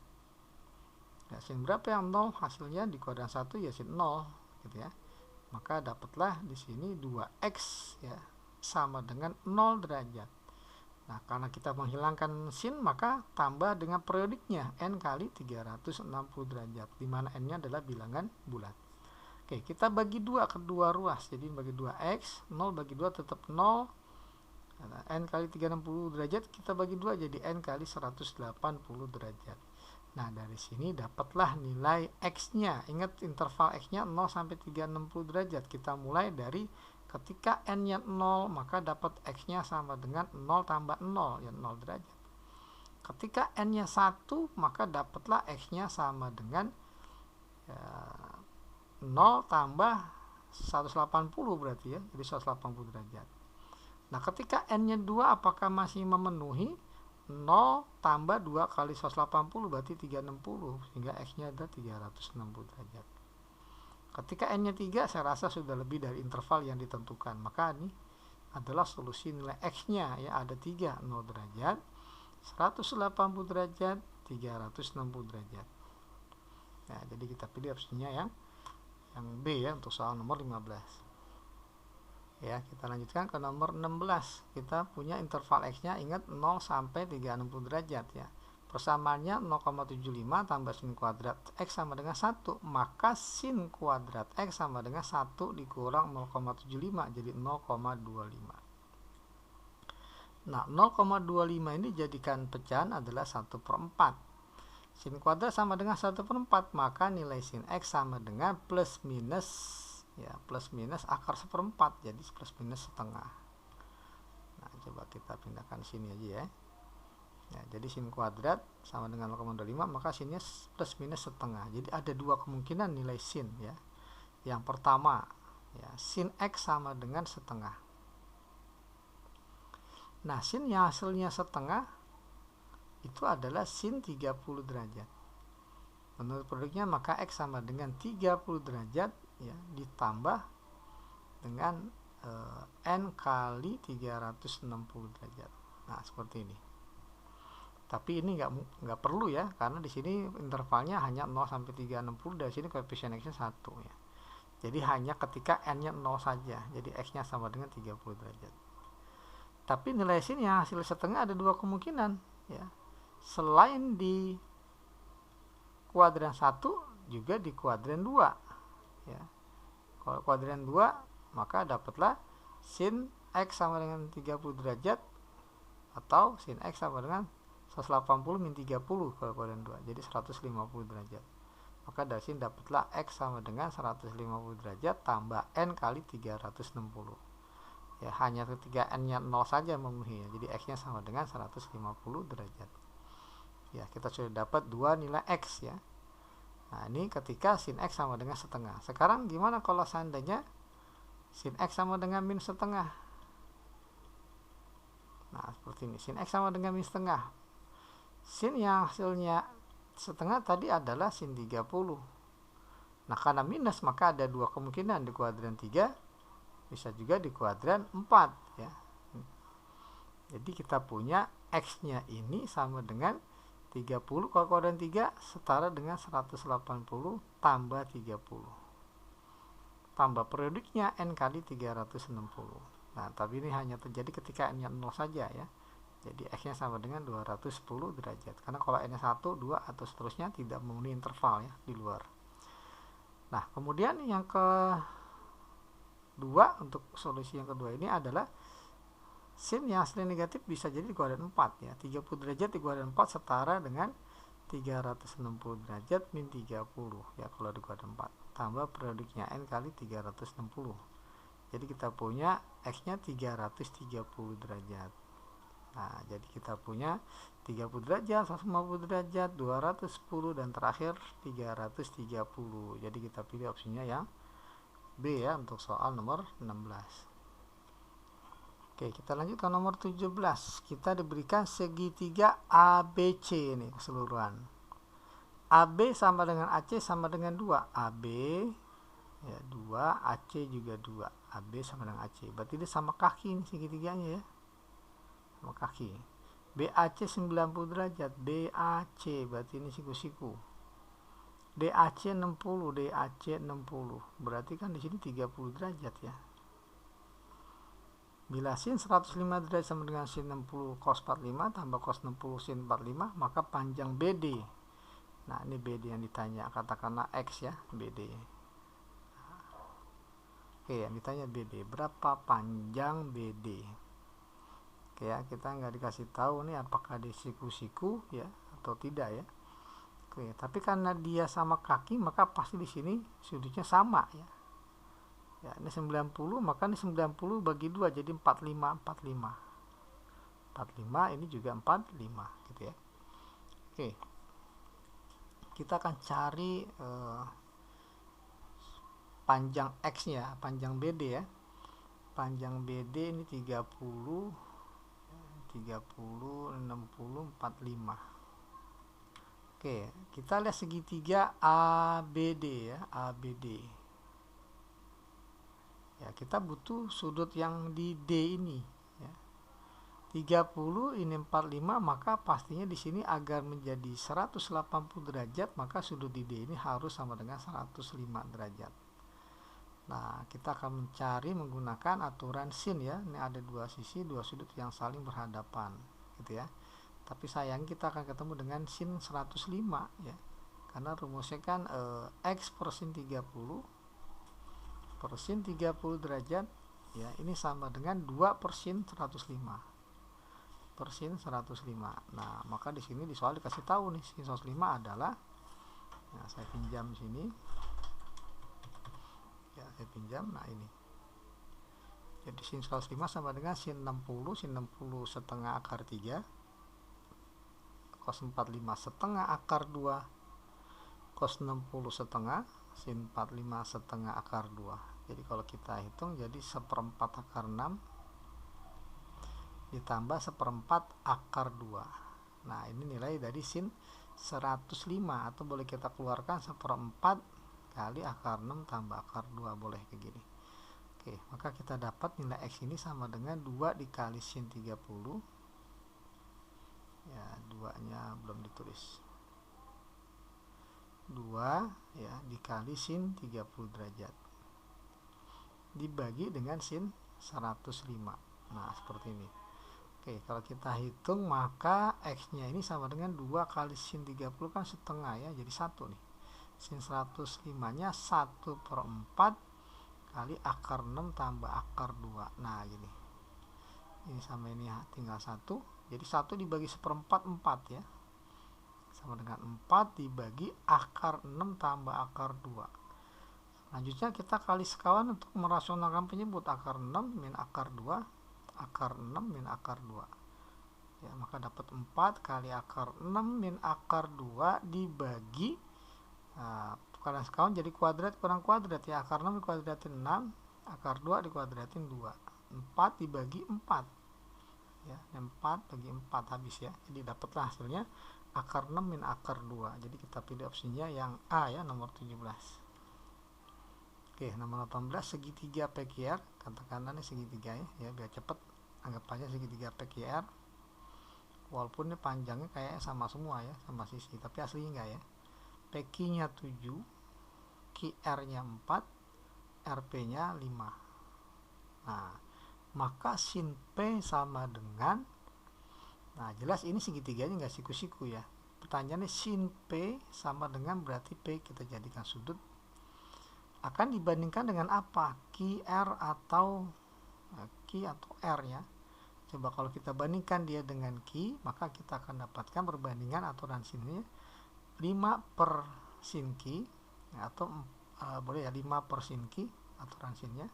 Sin berapa yang 0? Hasilnya di kuadran 1 ya sin 0 gitu ya. Maka dapatlah di sini 2x ya sama dengan 0 derajat. Nah, karena kita menghilangkan sin, maka tambah dengan periodiknya n kali 360 derajat, di mana n-nya adalah bilangan bulat. Oke, kita bagi 2 kedua ruas, jadi bagi 2x, 0 bagi 2 tetap 0, n kali 360 derajat kita bagi 2 jadi n kali 180 derajat. Nah, dari sini dapatlah nilai x-nya. Ingat interval x-nya 0 sampai 360 derajat. Kita mulai dari ketika n-nya 0, maka dapat x-nya sama dengan 0 tambah 0, ya 0 derajat. Ketika n-nya 1, maka dapatlah x-nya sama dengan 0 tambah 180 berarti ya, jadi 180 derajat. Nah, ketika n-nya 2, apakah masih memenuhi? 0 tambah 2 kali 180 berarti 360, sehingga x-nya ada 360 derajat. Ketika n-nya 3, saya rasa sudah lebih dari interval yang ditentukan. Maka ini adalah solusi nilai x-nya ya, ada 3, 0 derajat, 180 derajat, 360 derajat. Nah, jadi kita pilih opsinya yang B ya untuk soal nomor 15. Ya, kita lanjutkan ke nomor 16. Kita punya interval x-nya, ingat 0 sampai 360 derajat ya. Persamaannya 0,75 tambah sin kuadrat x sama dengan 1, maka sin kuadrat x sama dengan 1 dikurang 0,75 jadi 0,25. Nah, 0,25 ini jadikan pecahan adalah 1/4. Sin kuadrat sama dengan 1/4, maka nilai sin x sama dengan plus minus ya, plus minus akar 1/4, jadi plus minus setengah. Nah, coba kita pindahkan sini aja ya. Ya, jadi sin kuadrat sama dengan 0,25, maka sinnya plus minus setengah. Jadi ada dua kemungkinan nilai sin ya. Yang pertama ya, sin x sama dengan setengah. Nah, sin yang hasilnya setengah itu adalah sin 30 derajat. Menurut produknya maka x sama dengan 30 derajat ya, ditambah dengan n kali 360 derajat. Nah, seperti ini. Tapi ini nggak perlu ya, karena di sini intervalnya hanya 0 sampai 360, dari sini koefisien x-nya 1 ya. Jadi hanya ketika n-nya 0 saja, jadi x-nya sama dengan 30 derajat. Tapi nilai sin yang hasil setengah ada dua kemungkinan ya. Selain di kuadran 1, juga di kuadran 2 ya. Kalau kuadran 2, maka dapatlah sin x sama dengan 30 derajat atau sin x sama dengan 180 min 30 kalau kuadran 2, jadi 150 derajat. Maka dari sini dapatlah x sama dengan 150 derajat tambah n kali 360. Ya, hanya ketika n-nya 0 saja memenuhi ya. Jadi x-nya sama dengan 150 derajat. Ya, kita sudah dapat dua nilai x ya. Nah, ini ketika sin x sama dengan setengah. Sekarang gimana kalau seandainya sin x sama dengan min setengah? Nah, seperti ini. Sin x sama dengan min setengah. Sin yang hasilnya setengah tadi adalah sin 30. Nah, karena minus maka ada dua kemungkinan, di kuadran 3, bisa juga di kuadran 4 ya. Jadi kita punya x-nya ini sama dengan 30 kalau kuadran 3 setara dengan 180 tambah 30 tambah periodiknya N kali 360. Nah, tapi ini hanya terjadi ketika N-nya 0 saja ya. Jadi X-nya sama dengan 210 derajat. Karena kalau N-nya 1, 2, atau seterusnya tidak memenuhi interval ya di luar. Nah, kemudian yang kedua, untuk solusi yang kedua ini adalah sin yang asli negatif bisa jadi di kuadran 4 ya. 30 derajat di kuadran 4 setara dengan 360 derajat min 30 ya kalau di kuadran 4. Tambah periodiknya N kali 360. Jadi kita punya X-nya 330 derajat. Nah, jadi kita punya 30 derajat, 150 derajat, 210 dan terakhir 330. Jadi kita pilih opsinya yang B ya untuk soal nomor 16. Oke, kita lanjut ke nomor 17. Kita diberikan segitiga ABC ini keseluruhan. AB sama dengan AC sama dengan 2. AB ya 2, AC juga 2. AB sama dengan AC. Berarti dia sama kaki ini segitiganya ya. Sama kaki. BAC 90 derajat. BAC berarti ini siku-siku. DAC 60, DAC 60. Berarti kan di sini 30 derajat ya. Bila sin 105 derajat sama dengan sin 60 cos 45 tambah cos 60 sin 45, maka panjang BD. Nah, ini BD yang ditanya, katakanlah X ya, BD. Oke, yang ditanya BD, berapa panjang BD? Oke ya, kita nggak dikasih tahu nih apakah di siku-siku ya atau tidak ya. Oke, tapi karena dia sama kaki, maka pasti di sini sudutnya sama ya. Ya, ini 90, maka ini 90 bagi 2 jadi 45, 45. 45 ini juga 45 gitu ya. Oke. Kita akan cari panjang X-nya, panjang BD ya. Panjang BD ini 30, 60, 45. Oke, kita lihat segitiga ABD ya, ABD. Ya, kita butuh sudut yang di D ini ya. 30 ini 45, maka pastinya di sini agar menjadi 180 derajat maka sudut di D ini harus sama dengan 105 derajat. Nah, kita akan mencari menggunakan aturan sin ya. Ini ada dua sisi, dua sudut yang saling berhadapan gitu ya. Tapi sayang kita akan ketemu dengan sin 105 ya. Karena rumusnya kan X per sin 30 per sin 30 derajat ya, ini sama dengan 2 per sin 105 per sin 105. Nah, maka di sini di soal dikasih tahu nih sin 105 adalah, nah saya pinjam sini ya, saya pinjam. Nah, ini jadi sin 105 sama dengan sin 60, sin 60 setengah akar 3 cos 45 setengah akar 2 cos 60 setengah sin 45 setengah akar 2. Jadi kalau kita hitung jadi 1/4 akar 6 ditambah 1/4 akar 2. Nah, ini nilai dari sin 105, atau boleh kita keluarkan 1/4 kali akar 6 tambah akar 2, boleh kayak gini. Oke, maka kita dapat nilai X ini sama dengan 2 dikali sin 30 ya, 2 nya belum ditulis, 2 ya dikali sin 30 derajat dibagi dengan sin 105. Nah, seperti ini. Oke, kalau kita hitung maka X-nya ini sama dengan 2 kali sin 30 kan setengah ya, jadi 1 nih. Sin 105-nya 1/4 kali akar 6 tambah akar 2. Nah, gini. Ini sama ini ya, tinggal 1. Jadi 1 dibagi 1/4, 4 ya. Sama dengan 4 dibagi akar 6 tambah akar 2. Selanjutnya kita kali sekawan untuk merasionalkan penyebut. Akar 6 min akar 2, akar 6 min akar 2 ya, maka dapat 4 kali akar 6 min akar 2 dibagi tukaran sekawan jadi kuadrat kurang kuadrat ya. Akar 6 dikuadratin 6, akar 2 dikuadratin 2, 4 dibagi 4 ya, 4 bagi 4 habis ya. Jadi dapatlah hasilnya akar 6 min akar 2. Jadi kita pilih opsinya yang A ya, nomor 17. Oke, nomor 18 segitiga PQR, katakanlah ini segitiga ya, biar cepat anggap aja segitiga PQR. walaupun ini panjangnya kayak sama semua ya, sama sisi, tapi aslinya enggak ya. PQ nya 7, QR nya 4, RP nya 5. Nah, maka sin P sama dengan, nah jelas ini segitiganya nggak siku-siku ya. Pertanyaannya sin P sama dengan, berarti P kita jadikan sudut, akan dibandingkan dengan apa? QR atau Q atau R ya. Coba kalau kita bandingkan dia dengan Q, maka kita akan dapatkan perbandingan aturan sinnya 5 per sin Q, atau boleh ya 5 per sin Q aturan sinnya,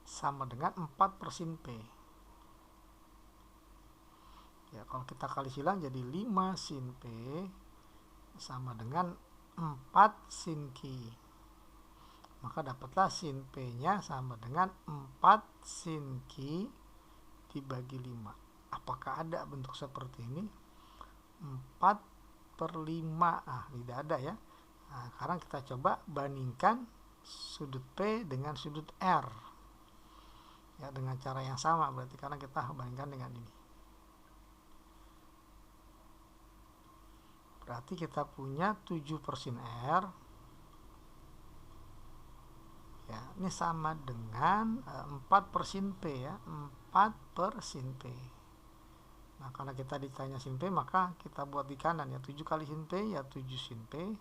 sama dengan 4 per sin P. Ya, kalau kita kali silang jadi 5 sin P sama dengan 4 sin Q. Maka dapatlah sin P nya sama dengan 4 sin Q dibagi 5. Apakah ada bentuk seperti ini? 4 per 5. Tidak ada ya. Nah, sekarang kita coba bandingkan sudut P dengan sudut R. Ya, dengan cara yang sama berarti, karena kita bandingkan dengan ini. Berarti kita punya 7 per sin R. Ya, ini sama dengan 4 per sin P ya, 4 per sin P. Nah, karena kita ditanya sin P, maka kita buat di kanan ya, 7 kali sin P ya 7 sin P.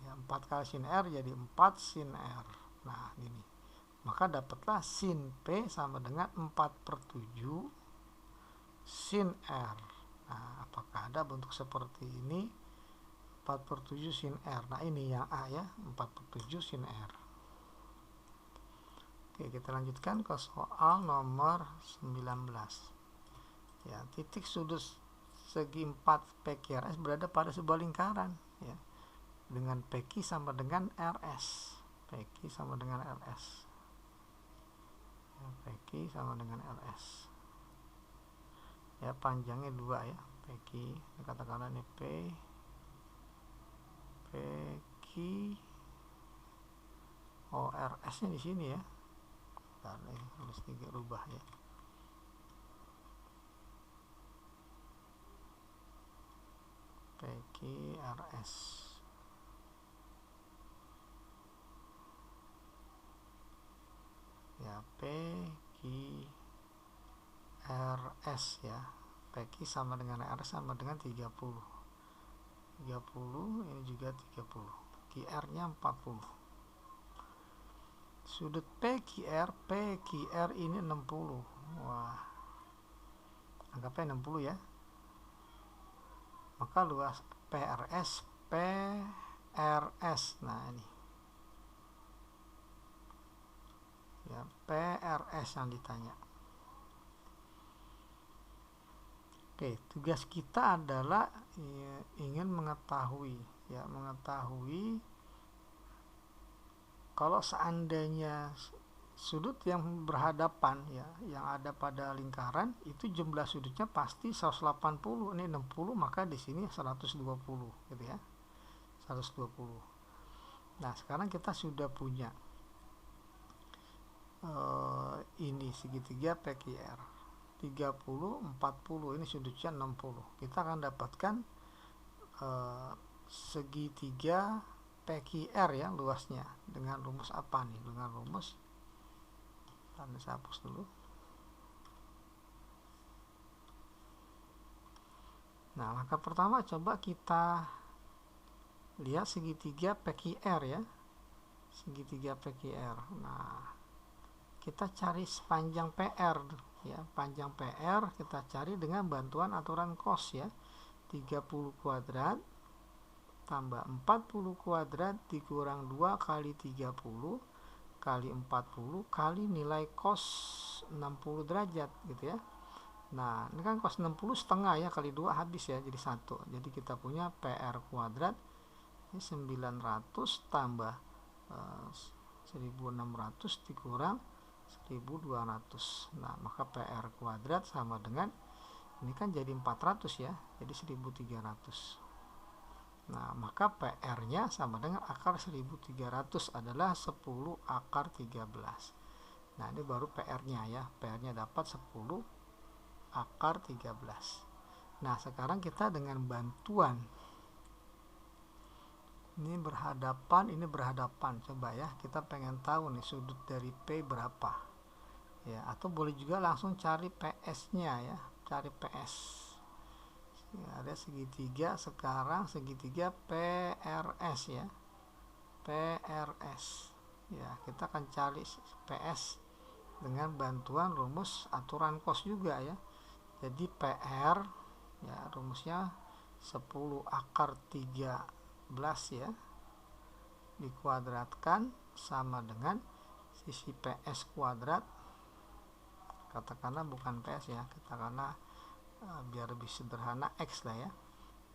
Ya, 4 kali sin R jadi 4 sin R. Nah, ini. Maka dapatlah sin P sama dengan 4 per 7 sin R. Nah, apakah ada bentuk seperti ini? 4 per 7 sin R. Nah, ini yang A ya, 4 per 7 sin R. Oke, kita lanjutkan ke soal nomor 19. Ya, titik sudut segi 4 PQRS berada pada sebuah lingkaran ya, dengan PQ sama dengan RS. PQ sama dengan RS. Ya, PQ sama dengan RS. Ya, panjangnya 2 ya, PQ. Katakanlah ini PQ. Oh, RS nya di sini ya. Bentar, harus rubah ya. PQRS. Ya, PQRS ya. PQ sama dengan R sama dengan 30. 30, ini juga 30. QR nya 40. Sudut PQR ini 60. Wah, anggapnya 60 ya. Maka luas PRS. Nah, ini ya, PRS yang ditanya. Oke, tugas kita adalah ingin mengetahui kalau seandainya sudut yang berhadapan ya, yang ada pada lingkaran itu jumlah sudutnya pasti 180. Ini 60, maka di sini 120 gitu ya. 120. Nah, sekarang kita sudah punya ini segitiga PQR 30, 40, ini sudutnya 60. Kita akan dapatkan segitiga PQR ya, luasnya dengan rumus apa nih? Dengan rumus, saya hapus dulu. Nah, maka pertama coba kita lihat segitiga PQR ya. Segitiga PQR. Nah, kita cari sepanjang PR ya. Panjang PR kita cari dengan bantuan aturan cos ya. 30 kuadrat tambah 40 kuadrat dikurang 2 kali 30 kali 40 kali nilai cos 60 derajat gitu ya. Nah, ini kan cos 60 setengah ya, kali 2 habis ya, jadi 1. Jadi kita punya PR kuadrat ini 900 tambah 1600 dikurang 1200. Nah, maka PR kuadrat sama dengan, ini kan jadi 400 ya, jadi 1300. Nah, maka PR nya sama dengan akar 1300 adalah 10 akar 13. Nah, ini baru PR nya ya, PR nya dapat 10 akar 13. Nah, sekarang kita dengan bantuan ini berhadapan, coba ya, kita pengen tahu nih sudut dari P berapa ya, atau boleh juga langsung cari PS nya ya, cari PS ya, ada segitiga, sekarang segitiga PRS ya, PRS ya, kita akan cari PS dengan bantuan rumus aturan cos juga ya. Jadi PR ya, rumusnya 10 akar 13 ya, dikuadratkan sama dengan sisi PS kuadrat, katakanlah bukan PS ya, katakanlah biar lebih sederhana X lah ya.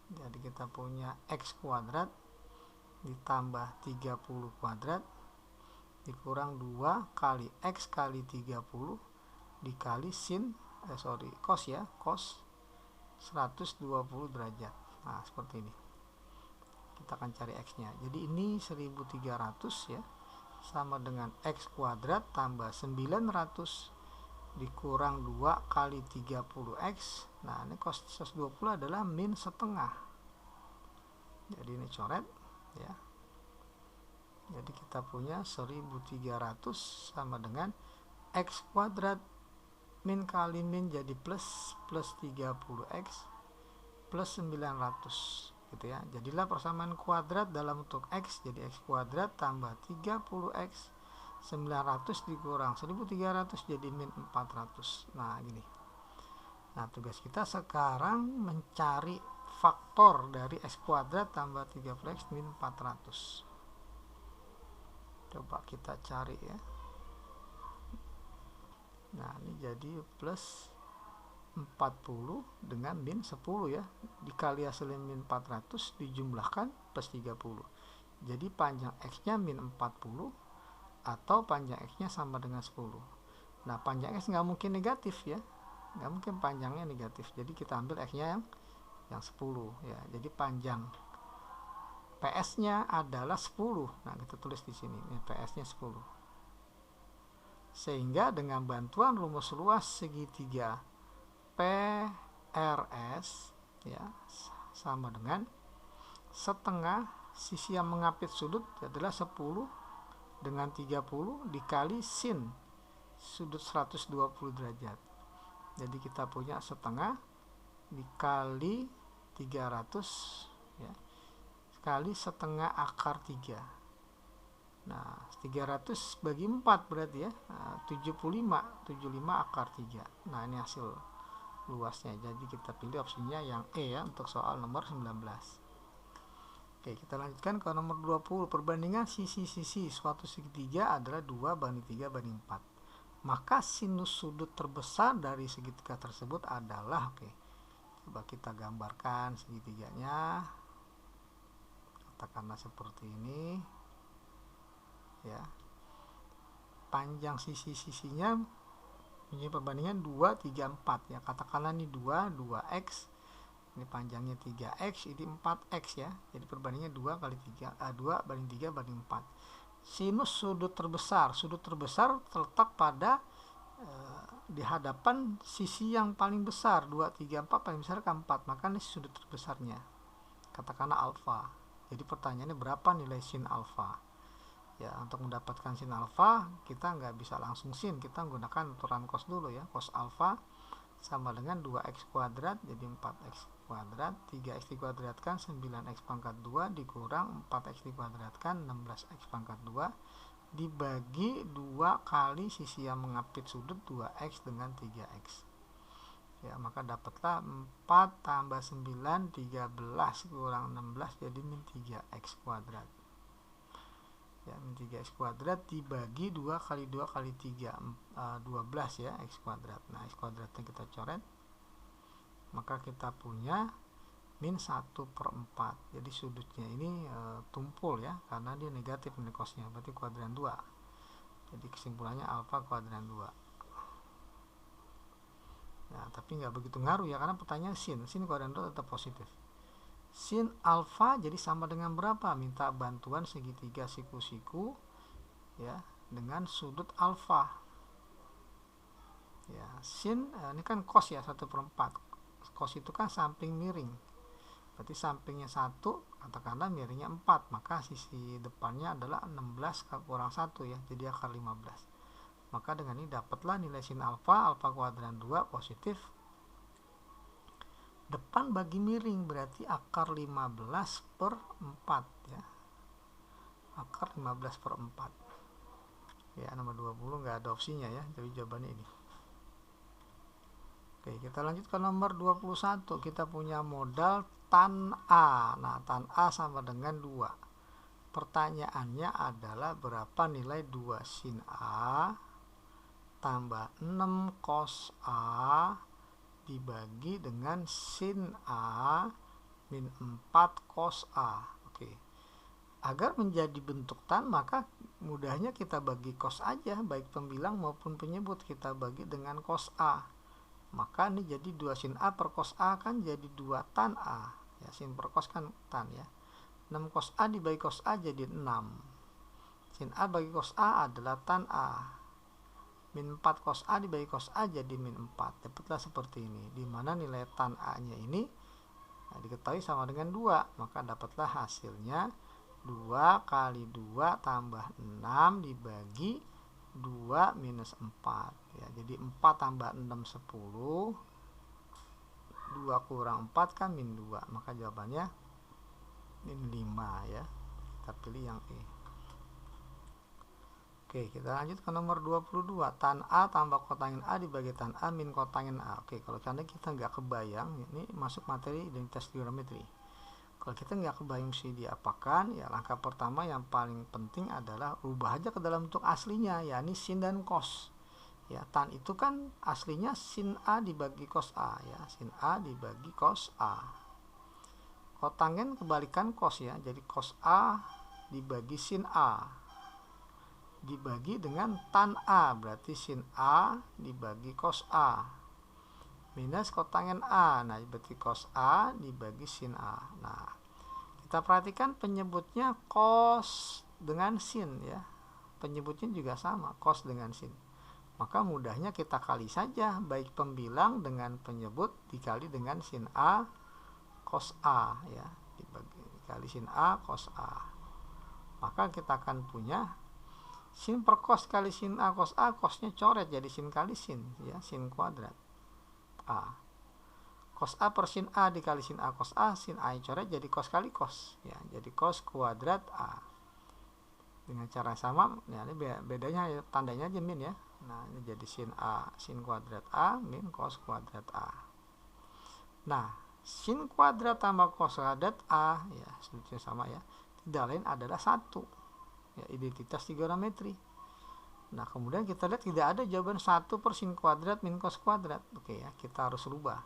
Jadi kita punya X kuadrat ditambah 30 kuadrat dikurang 2 kali X kali 30 dikali cos ya, cos 120 derajat. Nah, seperti ini. Kita akan cari X nya. Jadi ini 1300 ya, sama dengan X kuadrat tambah 900 dikurang 2 kali 30X. Nah, ini cos 120 adalah min setengah. Jadi ini coret ya. Jadi kita punya 1300 sama dengan X kuadrat min kali min jadi plus 30X plus 900 gitu ya. Jadilah persamaan kuadrat dalam bentuk X, jadi X kuadrat tambah 30X 900 dikurang 1300 jadi min 400. Nah, gini. Nah, tugas kita sekarang mencari faktor dari X kuadrat tambah 30X min 400. Coba kita cari ya. Nah, ini jadi plus 40 dengan min 10 ya, dikali hasilnya min 400 dijumlahkan plus 30. Jadi panjang X nya min 40 atau panjang X nya sama dengan 10. Nah, panjang X nggak mungkin negatif ya, nggak mungkin panjangnya negatif, jadi kita ambil X nya yang 10 ya. Jadi panjang PS nya adalah 10. Nah, kita tulis di sini, ini PS nya 10. Sehingga dengan bantuan rumus luas segitiga PRS ya, sama dengan setengah sisi yang mengapit sudut adalah 10 dengan 30 dikali sin sudut 120 derajat. Jadi kita punya setengah dikali 300 ya, kali setengah akar 3. Nah, 300 bagi 4 berarti ya, 75 akar 3. Nah, ini hasil luasnya. Jadi kita pilih opsinya yang E ya untuk soal nomor 19. Oke, kita lanjutkan ke nomor 20. Perbandingan sisi-sisi suatu segitiga adalah 2 banding 3 banding 4. Maka sinus sudut terbesar dari segitiga tersebut adalah, oke, coba kita gambarkan segitiganya. Katakanlah seperti ini ya. Panjang sisi-sisinya punya perbandingan 2, 3, 4 ya. Katakanlah ini 2x, ini panjangnya 3x, ini 4x ya. Jadi perbandingannya 2 banding 3 banding 4. Sinus sudut terbesar terletak pada di hadapan sisi yang paling besar, 2, 3, 4 paling besar ke 4, maka ini sudut terbesarnya, katakanlah alfa. Jadi pertanyaannya berapa nilai sin alfa ya. Untuk mendapatkan sin alfa kita nggak bisa langsung sin, kita menggunakan aturan cos dulu ya. Cos alfa sama dengan 2x kuadrat jadi 4x kuadrat, 3x dikuadratkan 9x pangkat 2 dikurang 4x dikuadratkan 16x pangkat 2 dibagi 2 kali sisi yang mengapit sudut 2x dengan 3x ya. Maka dapatlah 4 tambah 9 13 kurang 16 jadi min 3x kuadrat ya, min 3x kuadrat dibagi 2 kali 2 kali 3 12 ya, x kuadrat. Nah, x kuadratnya kita coret, maka kita punya min 1/4. Jadi sudutnya ini tumpul ya, karena dia negatif nilai cosnya, berarti kuadran 2. Jadi kesimpulannya alfa kuadran 2. Nah, tapi nggak begitu ngaruh ya, karena pertanyaan sin kuadran 2 tetap positif. Sin alfa jadi sama dengan berapa? Minta bantuan segitiga siku-siku ya dengan sudut alfa. ya. Sin ini kan cos ya, 1/4. Cos itu kan samping miring, berarti sampingnya 1, katakanlah miringnya 4, maka sisi depannya adalah 16 kurang 1 ya, jadi akar 15. Maka dengan ini dapatlah nilai sin alfa kuadran 2 positif. Depan bagi miring berarti akar 15/4 ya. Akar 15/4. Ya, nomor 20 nggak ada opsinya ya, jadi jawabannya ini. Oke, kita lanjut ke nomor 21. Kita punya modal tan A. Nah, tan A sama dengan 2. Pertanyaannya adalah berapa nilai 2 sin A tambah 6 cos A dibagi dengan sin A min 4 cos A. Oke. Agar menjadi bentuk tan, maka mudahnya kita bagi cos aja, baik pembilang maupun penyebut kita bagi dengan cos A. Maka ini jadi 2 sin A per cos A kan jadi 2 tan A. Ya, sin per cos kan tan ya. 6 cos A dibagi cos A jadi 6. Sin A bagi cos A adalah tan A. Min 4 cos A dibagi cos A jadi min 4. Dapatlah seperti ini, dimana nilai tan A nya ini diketahui sama dengan 2, maka dapatlah hasilnya 2 kali 2 tambah 6 dibagi 2 minus 4 ya. Jadi 4 tambah 6 10, 2 kurang 4 kan min 2, maka jawabannya min 5 ya. Kita pilih yang E. Oke, kita lanjut ke nomor 22. Tan A tambah kotangin A dibagi tan A min kotangin A. Oke, kalau karena kita nggak kebayang, ini masuk materi identitas trigonometri. Kalau kita nggak kebayang mesti diapakan, ya langkah pertama yang paling penting adalah ubah aja ke dalam bentuk aslinya, yakni sin dan cos. Ya, tan itu kan aslinya sin A dibagi cos A ya, sin A dibagi cos A. Kotangin kebalikan cos ya, jadi cos A dibagi sin A dibagi dengan tan A, berarti sin A dibagi cos A minus kotangin A, nah berarti cos A dibagi sin A. Nah, kita perhatikan penyebutnya cos dengan sin ya, penyebutnya juga sama, cos dengan sin. Maka mudahnya kita kali saja, baik pembilang dengan penyebut dikali dengan sin A cos A ya, dikali sin A cos A. Maka kita akan punya sin per cos kali sin A cos A, cosnya coret jadi sin kali sin ya, sin kuadrat A. Cos A per sin A dikali sin A cos A, sin A coret jadi cos kali cos ya, jadi cos kuadrat A. Dengan cara sama ya, ini bedanya tandanya aja min ya. Nah, ini jadi sin A sin kuadrat A min cos kuadrat A. Nah, sin kuadrat tambah cos kuadrat A ya, sebetulnya sama ya, tidak lain adalah 1 ya, identitas trigonometri. Nah, kemudian kita lihat tidak ada jawaban 1 per sin kuadrat min cos kuadrat. Oke ya, kita harus rubah.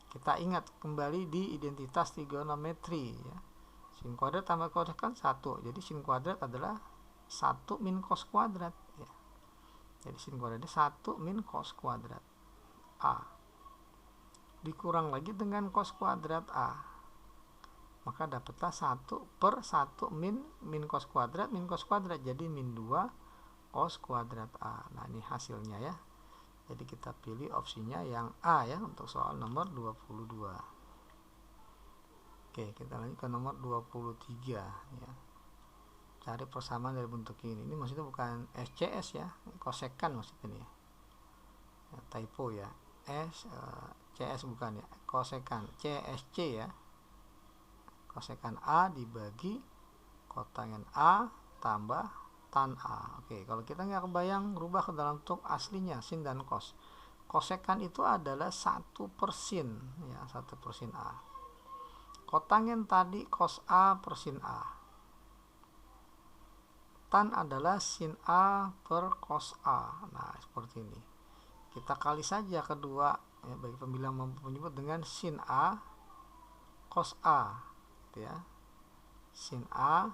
Kita ingat kembali di identitas trigonometri ya. Sin kuadrat tambah cos kan 1. Jadi sin kuadrat adalah 1 min cos kuadrat ya. Jadi sin kuadratnya 1 min cos kuadrat A. Dikurang lagi dengan cos kuadrat A. Maka dapatlah 1 per 1 min cos kuadrat jadi min 2 cos kuadrat A. Nah, ini hasilnya ya. Jadi kita pilih opsinya yang A ya untuk soal nomor 22. Oke, kita lanjut ke nomor 23 ya. Cari persamaan dari bentuk ini. Ini maksudnya bukan SCS ya, kosekan maksudnya ya. Typo ya. CS bukan ya, kosekan CSC ya. Kosekan A dibagi kotangin A tambah tan A. Oke, kalau kita nggak kebayang, rubah ke dalam bentuk aslinya sin dan cos. Kosekan itu adalah 1 per sin ya, 1 per sin A. Kotangin tadi cos A per sin A. Tan adalah sin A per cos A. Nah, seperti ini. Kita kali saja kedua ya, bagi pembilang maupun penyebut dengan sin A cos A ya, sin A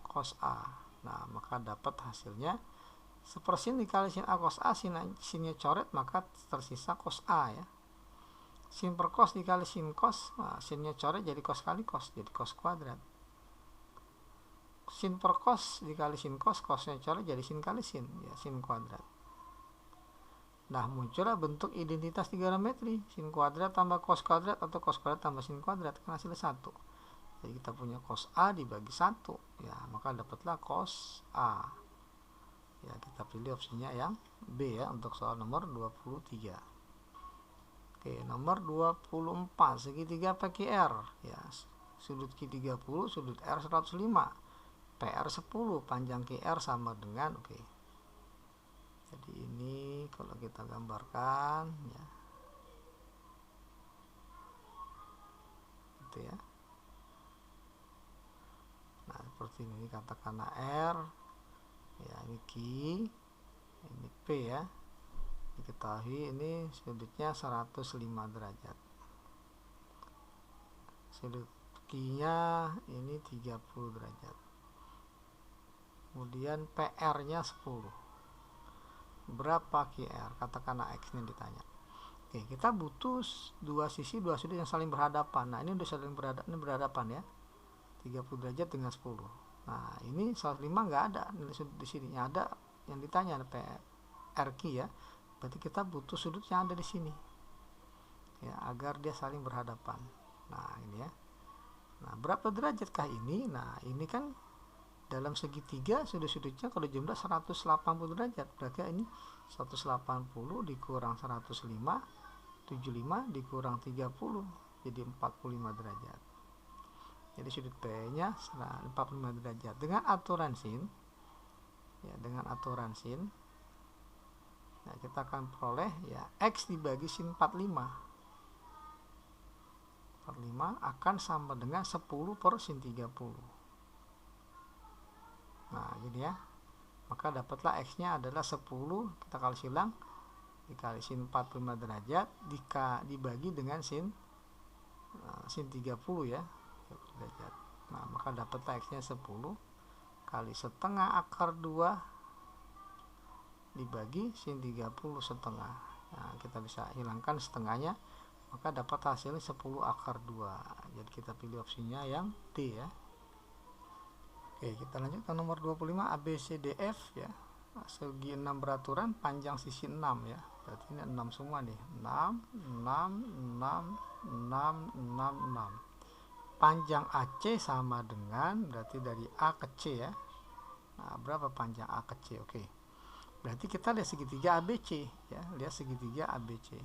cos A. Nah, maka dapat hasilnya sepersin dikali sin A cos A, sinnya coret maka tersisa cos A ya. Sin per cos dikali sin cos, nah, sinnya coret jadi cos kali cos, jadi cos kuadrat. Sin per cos dikali sin cos, cosnya coret jadi sin kali sin ya, sin kuadrat. Nah, muncullah bentuk identitas trigonometri, sin kuadrat tambah cos kuadrat atau cos kuadrat tambah sin kuadrat, kan hasilnya 1. Jadi kita punya cos A dibagi 1, ya, maka dapatlah cos A. Ya, kita pilih opsinya yang B ya untuk soal nomor 23. Oke, nomor 24, segitiga PQR, ya. Sudut Q 30, sudut R 105, PR 10, panjang QR sama dengan, oke. Jadi ini kalau kita gambarkan ya, gitu ya. Nah, seperti ini katakanlah R, ya, ini Q, ini P ya. Diketahui ini sudutnya 105 derajat. Sudut Q-nya ini 30 derajat. Kemudian PR-nya 10. Berapa QR? Katakanlah X-nya ditanya. Oke, kita butuh dua sisi, dua sudut yang saling berhadapan. Nah, ini udah saling berhadapan ya. 30 derajat dengan 10. Nah, ini 105 nggak ada nilai sudut di sini. Ada yang ditanya PRQ ya. Berarti kita butuh sudut yang ada di sini. Ya, agar dia saling berhadapan. Nah, ini ya. Nah, berapa derajatkah ini? Nah, ini kan dalam segitiga sudut-sudutnya kalau jumlah 180 derajat. Berarti ini 180 dikurang 105, 75 dikurang 30, jadi 45 derajat. Jadi sudut P-nya 45 derajat. Dengan aturan sin, ya, dengan aturan sin, nah, kita akan peroleh ya X dibagi sin 45. 45 akan sama dengan 10 per sin 30. Nah, jadi ya. Maka dapatlah X-nya adalah 10, kita kali silang, dikali sin 45 derajat, dibagi dengan sin 30 ya. Derajat. Nah, maka dapatlah X-nya 10 kali setengah akar 2 dibagi sin 30 setengah. Nah, kita bisa hilangkan setengahnya, maka dapat hasilnya 10 akar 2. Jadi kita pilih opsinya yang D ya. Oke, kita lanjut ke nomor 25, ABCDF ya. Segi 6 beraturan, panjang sisi 6 ya. Berarti ini 6 semua nih. 6, 6, 6, 6, 6, 6. Panjang AC sama dengan, berarti dari A ke C ya. Nah, berapa panjang A ke C? Oke. Berarti kita lihat segitiga ABC ya. Lihat segitiga ABC.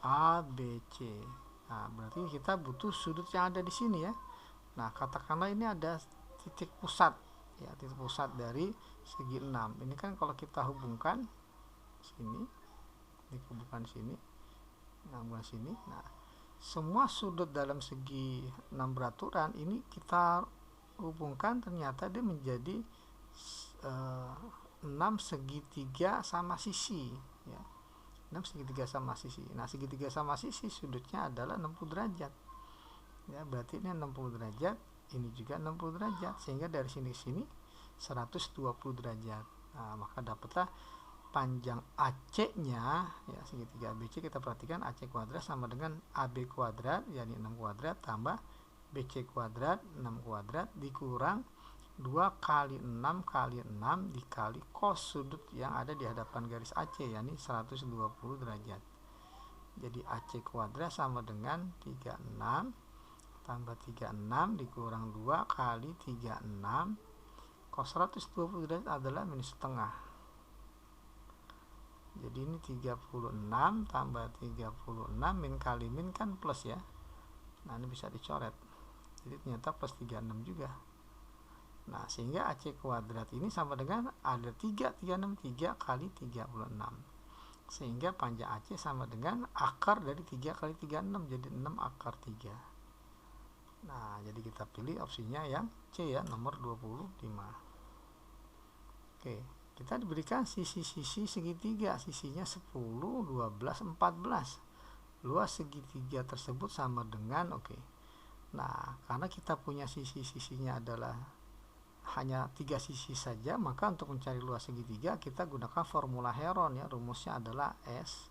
ABC. Nah, berarti kita butuh sudut yang ada di sini ya. Nah, katakanlah ini ada titik pusat ya, titik pusat dari segi 6. Ini kan kalau kita hubungkan sini, dihubungkan sini, hubungkan sini. Nah, semua sudut dalam segi 6 beraturan ini kita hubungkan, ternyata dia menjadi 6 segitiga sama sisi ya. 6 segitiga sama sisi. Nah, segitiga sama sisi sudutnya adalah 60 derajat. Ya, berarti ini 60 derajat, ini juga 60 derajat, sehingga dari sini ke sini 120 derajat. Nah, maka dapatlah panjang AC-nya ya, segitiga ABC kita perhatikan AC kuadrat sama dengan AB kuadrat, yakni 6 kuadrat tambah BC kuadrat 6 kuadrat dikurang 2 kali 6 kali 6 dikali cos sudut yang ada di hadapan garis AC, yakni 120 derajat. Jadi AC kuadrat sama dengan 36 tambah 36 dikurang 2 kali 36 cos 120 derajat adalah minus setengah. Jadi ini 36 tambah 36 min kali min kan plus ya. Nah, ini bisa dicoret. Jadi ternyata plus 36 juga. Nah, sehingga AC kuadrat ini sama dengan ada 3 kali 36. Sehingga panjang AC sama dengan akar dari 3 kali 36, jadi 6 akar 3. Nah, jadi kita pilih opsinya yang C ya, nomor 25. Oke, kita diberikan sisi-sisi segitiga, sisinya 10, 12, 14. Luas segitiga tersebut sama dengan, oke. Nah, karena kita punya sisi-sisinya adalah hanya 3 sisi saja, maka untuk mencari luas segitiga kita gunakan formula Heron ya. Rumusnya adalah S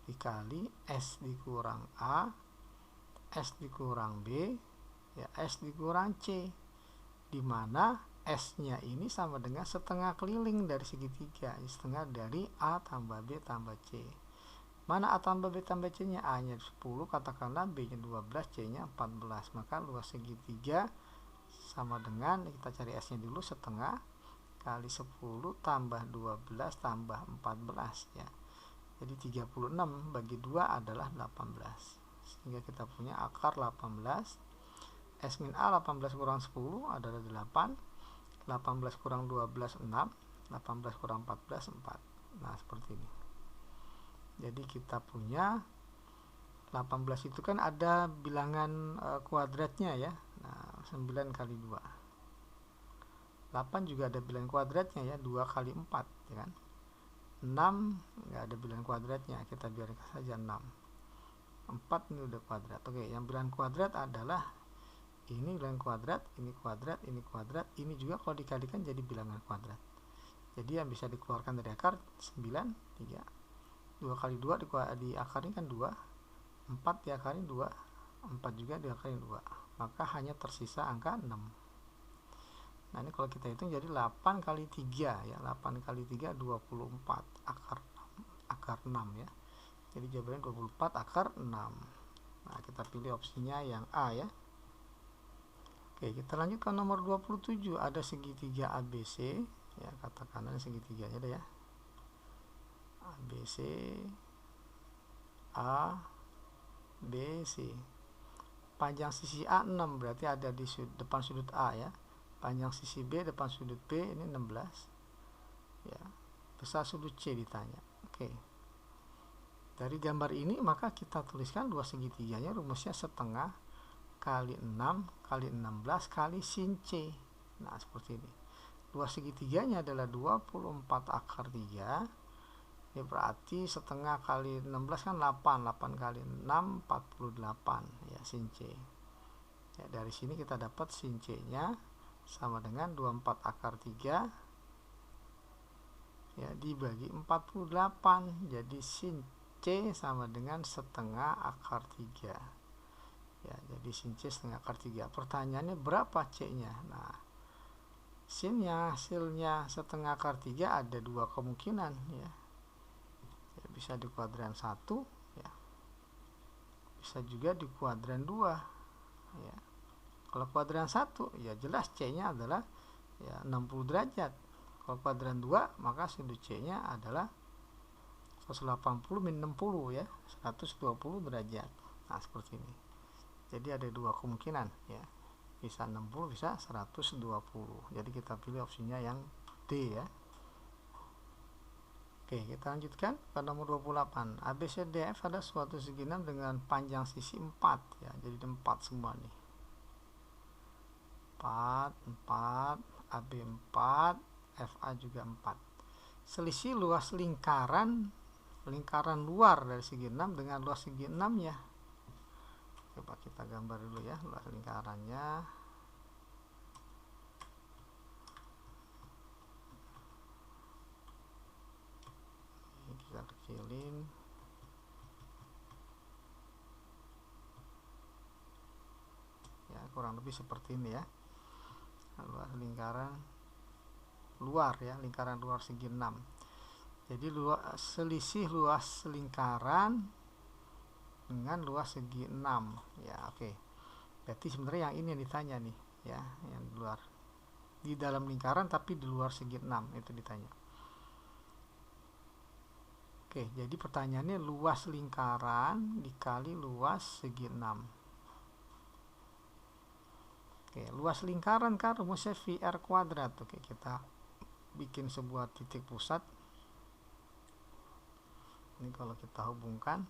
dikali S dikurang A, S dikurang B, ya, S dikurang C, di mana S-nya ini sama dengan setengah keliling dari segitiga, setengah dari A tambah B tambah C. Mana A tambah B tambah C-nya? A-nya 10, katakanlah B-nya 12, C-nya 14. Maka luas segitiga sama dengan, kita cari S-nya dulu, setengah kali 10 tambah 12 tambah 14 ya. Jadi 36 bagi 2 adalah 18. Sehingga kita punya akar 18. S min A 18 kurang 10 adalah 8. 18 kurang 12 6, 18 kurang 14 4. Nah, seperti ini. Jadi kita punya 18 itu kan ada bilangan kuadratnya ya. Nah, 9 kali 2. 8 juga ada bilangan kuadratnya ya, 2 kali 4 ya kan. 6 nggak ada bilangan kuadratnya, kita biarkan saja 6. 4 ini udah kuadrat. Oke, yang bilangan kuadrat adalah ini bilangan kuadrat, ini kuadrat, ini kuadrat, ini juga kalau dikalikan jadi bilangan kuadrat. Jadi yang bisa dikeluarkan dari akar 9, 3. 2 kali 2 diakarin kan 2. 4 diakarin 2. 4 juga diakarin 2. Maka hanya tersisa angka 6. Nah, ini kalau kita hitung jadi 8 kali 3 ya. 8 kali 3 24 akar 6 ya. Jadi jawabannya 24 akar 6. Nah, kita pilih opsinya yang A ya. Oke, kita lanjut ke nomor 27. Ada segitiga ABC ya, katakanlah segitiga aja deh ya. ABC A B C. Panjang sisi A 6, berarti ada di depan sudut A ya. Panjang sisi B depan sudut B ini 16. Ya. Besar sudut C ditanya. Oke. Dari gambar ini maka kita tuliskan luas segitiganya, rumusnya setengah kali 6 kali 16 kali sin C. Nah, seperti ini. Luas segitiganya adalah 24 akar 3. Ya, berarti setengah kali 16 kan 8. 8 kali 6 48 ya, sin C. Ya, dari sini kita dapat sin C-nya sama dengan 24 akar 3 ya dibagi 48. Jadi sin C sama dengan setengah akar 3. Ya, jadi sin C setengah akar 3. Pertanyaannya berapa C-nya? Nah, sinnya hasilnya setengah akar 3 ada dua kemungkinan ya. Ya, bisa di kuadran 1 ya. Bisa juga di kuadran 2 ya. Kalau kuadran 1 ya jelas C-nya adalah ya 60 derajat. Kalau kuadran 2 maka sudut C-nya adalah 180 min 60 ya, 120 derajat. Nah, seperti ini. Jadi ada dua kemungkinan ya, bisa 60 bisa 120. Jadi kita pilih opsinya yang D ya. Oke, kita lanjutkan ke nomor 28. ABCDF ada suatu segi 6 dengan panjang sisi 4 ya. Jadi 4 semua nih. 4 AB 4, FA juga 4. Selisih luas lingkaran luar dari segi 6 dengan luas segi 6 ya. Coba kita gambar dulu ya luas lingkarannya. Ini kita kecilin. Ya, kurang lebih seperti ini ya. Luas lingkaran luar ya, lingkaran luar segi 6. Jadi selisih luas lingkaran dengan luas segi 6 ya. Oke, berarti sebenarnya yang ini yang ditanya nih ya, yang di luar, di dalam lingkaran tapi di luar segi 6 itu ditanya. Oke, jadi pertanyaannya luas lingkaran dikali luas segi 6. Oke, luas lingkaran kan rumusnya VR kuadrat. Oke, kita bikin sebuah titik pusat. Ini kalau kita hubungkan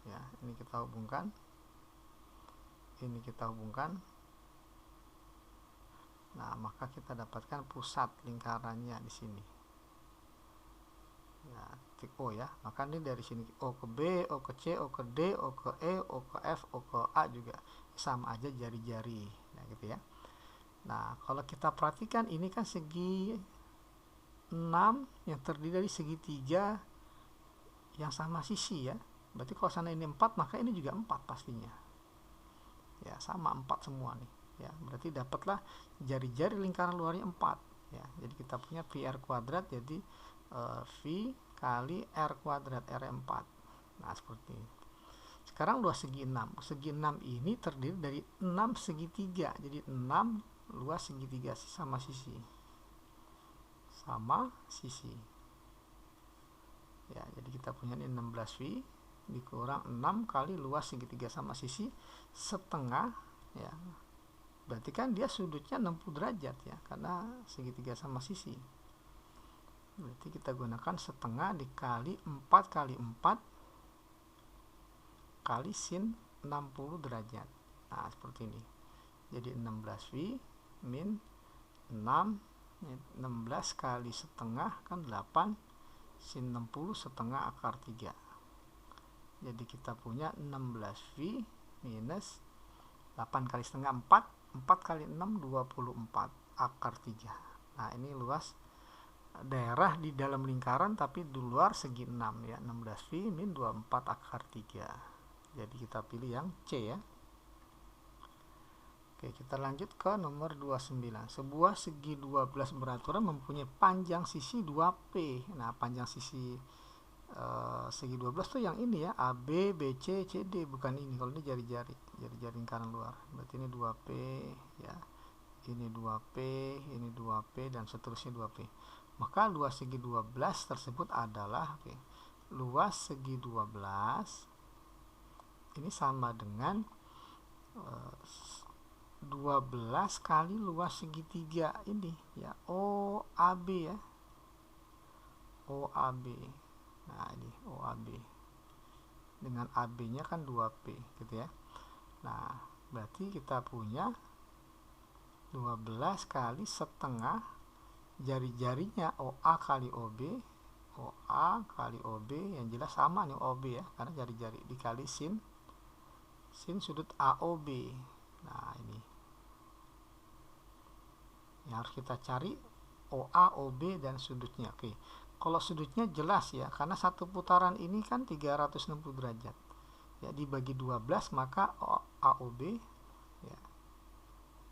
ya, ini kita hubungkan, ini kita hubungkan. Nah, maka kita dapatkan pusat lingkarannya di sini ya, titik O ya. Maka ini dari sini O ke B, O ke C, O ke D, O ke E, O ke F, O ke A juga sama aja jari-jari. Nah, gitu ya. Nah, kalau kita perhatikan ini kan segi 6 yang terdiri dari segitiga yang sama sisi ya. Berarti kalau sana ini 4 maka ini juga 4 pastinya. Ya, sama 4 semua nih. ya, berarti dapatlah jari-jari lingkaran luarnya 4 ya. Jadi kita punya V R kuadrat, jadi V kali R kuadrat, R 4. Nah, seperti ini. Sekarang luas segi 6. Segi 6 ini terdiri dari 6 segitiga. Jadi 6 luas segitiga sama sisi. Sama sisi. Ya, jadi kita punya ini 16V dikurang 6 kali luas segitiga sama sisi setengah ya. Berarti kan dia sudutnya 60 derajat ya, karena segitiga sama sisi. Berarti kita gunakan setengah dikali 4 kali 4 kali sin 60 derajat. Nah, seperti ini. Jadi 16V min 16 kali setengah kan 8 sin 60 setengah akar 3. Jadi kita punya 16V minus 8 kali setengah 4 kali 6 24 akar 3. Nah, ini luas daerah di dalam lingkaran tapi di luar segi 6 ya. 16V min 24 akar 3. Jadi kita pilih yang C ya. Oke, kita lanjut ke nomor 29. Sebuah segi 12 beraturan mempunyai panjang sisi 2P. Nah, panjang sisi segi 12 tuh yang ini ya, AB, BC, CD, bukan ini. Kalau ini jari-jari lingkaran luar. Berarti ini 2P ya. Ini 2P, ini 2P dan seterusnya 2P. Maka luas segi 12 tersebut adalah luas segi 12 ini sama dengan 12 kali luas segitiga ini ya, OAB ya, OAB. Nah, ini OAB dengan AB nya kan 2P gitu ya. Nah, berarti kita punya 12 kali setengah jari-jarinya OA kali OB, OA kali OB, yang jelas sama nih OB ya, karena jari-jari dikali sin sudut AOB. Nah, ini yang harus kita cari OA, OB dan sudutnya. Oke, kalau sudutnya jelas ya, karena satu putaran ini kan 360 derajat ya, dibagi 12 maka AOB ya.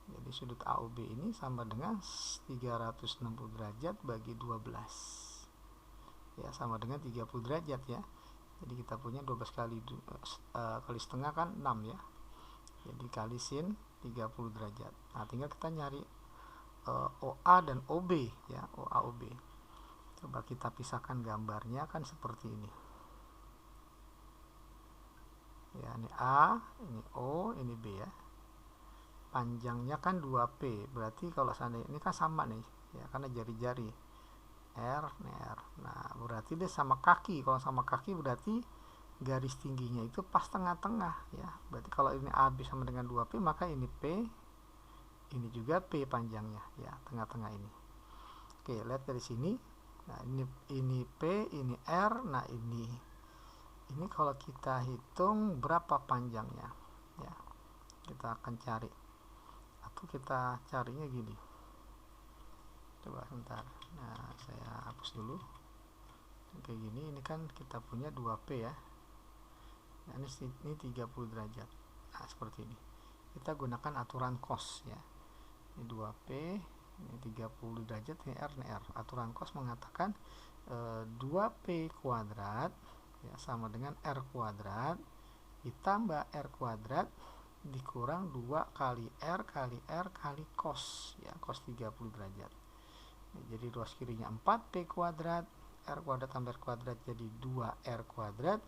Jadi sudut AOB ini sama dengan 360 derajat bagi 12 ya, sama dengan 30 derajat ya. Jadi kita punya 12 kali setengah kan 6 ya. Jadi kali sin 30 derajat. Nah, tinggal kita nyari OA dan OB ya, OA OB. Coba kita pisahkan gambarnya kan seperti ini. Ya, ini A, ini O, ini B ya. Panjangnya kan 2P. Berarti kalau seandainya ini kan sama nih ya, karena jari-jari. R. Nah, berarti dia sama kaki. Kalau sama kaki berarti garis tingginya itu pas tengah-tengah ya. Berarti kalau ini AB sama dengan 2P, maka ini P, ini juga P panjangnya ya, tengah-tengah ini. Oke, lihat dari sini. Nah, ini P, ini R. Nah, ini kalau kita hitung berapa panjangnya ya. Kita akan cari, atau kita carinya gini. Coba sebentar. Nah, saya hapus dulu. Kayak gini, ini kan kita punya 2P ya. Nah, ini 30 derajat. Nah, seperti ini. Kita gunakan aturan cos ya. Ini 2P, ini 30 derajat, ini R. Aturan cos mengatakan 2P kuadrat ya sama dengan R kuadrat ditambah R kuadrat dikurang 2 kali R kali cos ya, cos 30 derajat. Jadi luas kirinya 4P kuadrat, R kuadrat tambah R kuadrat jadi 2R kuadrat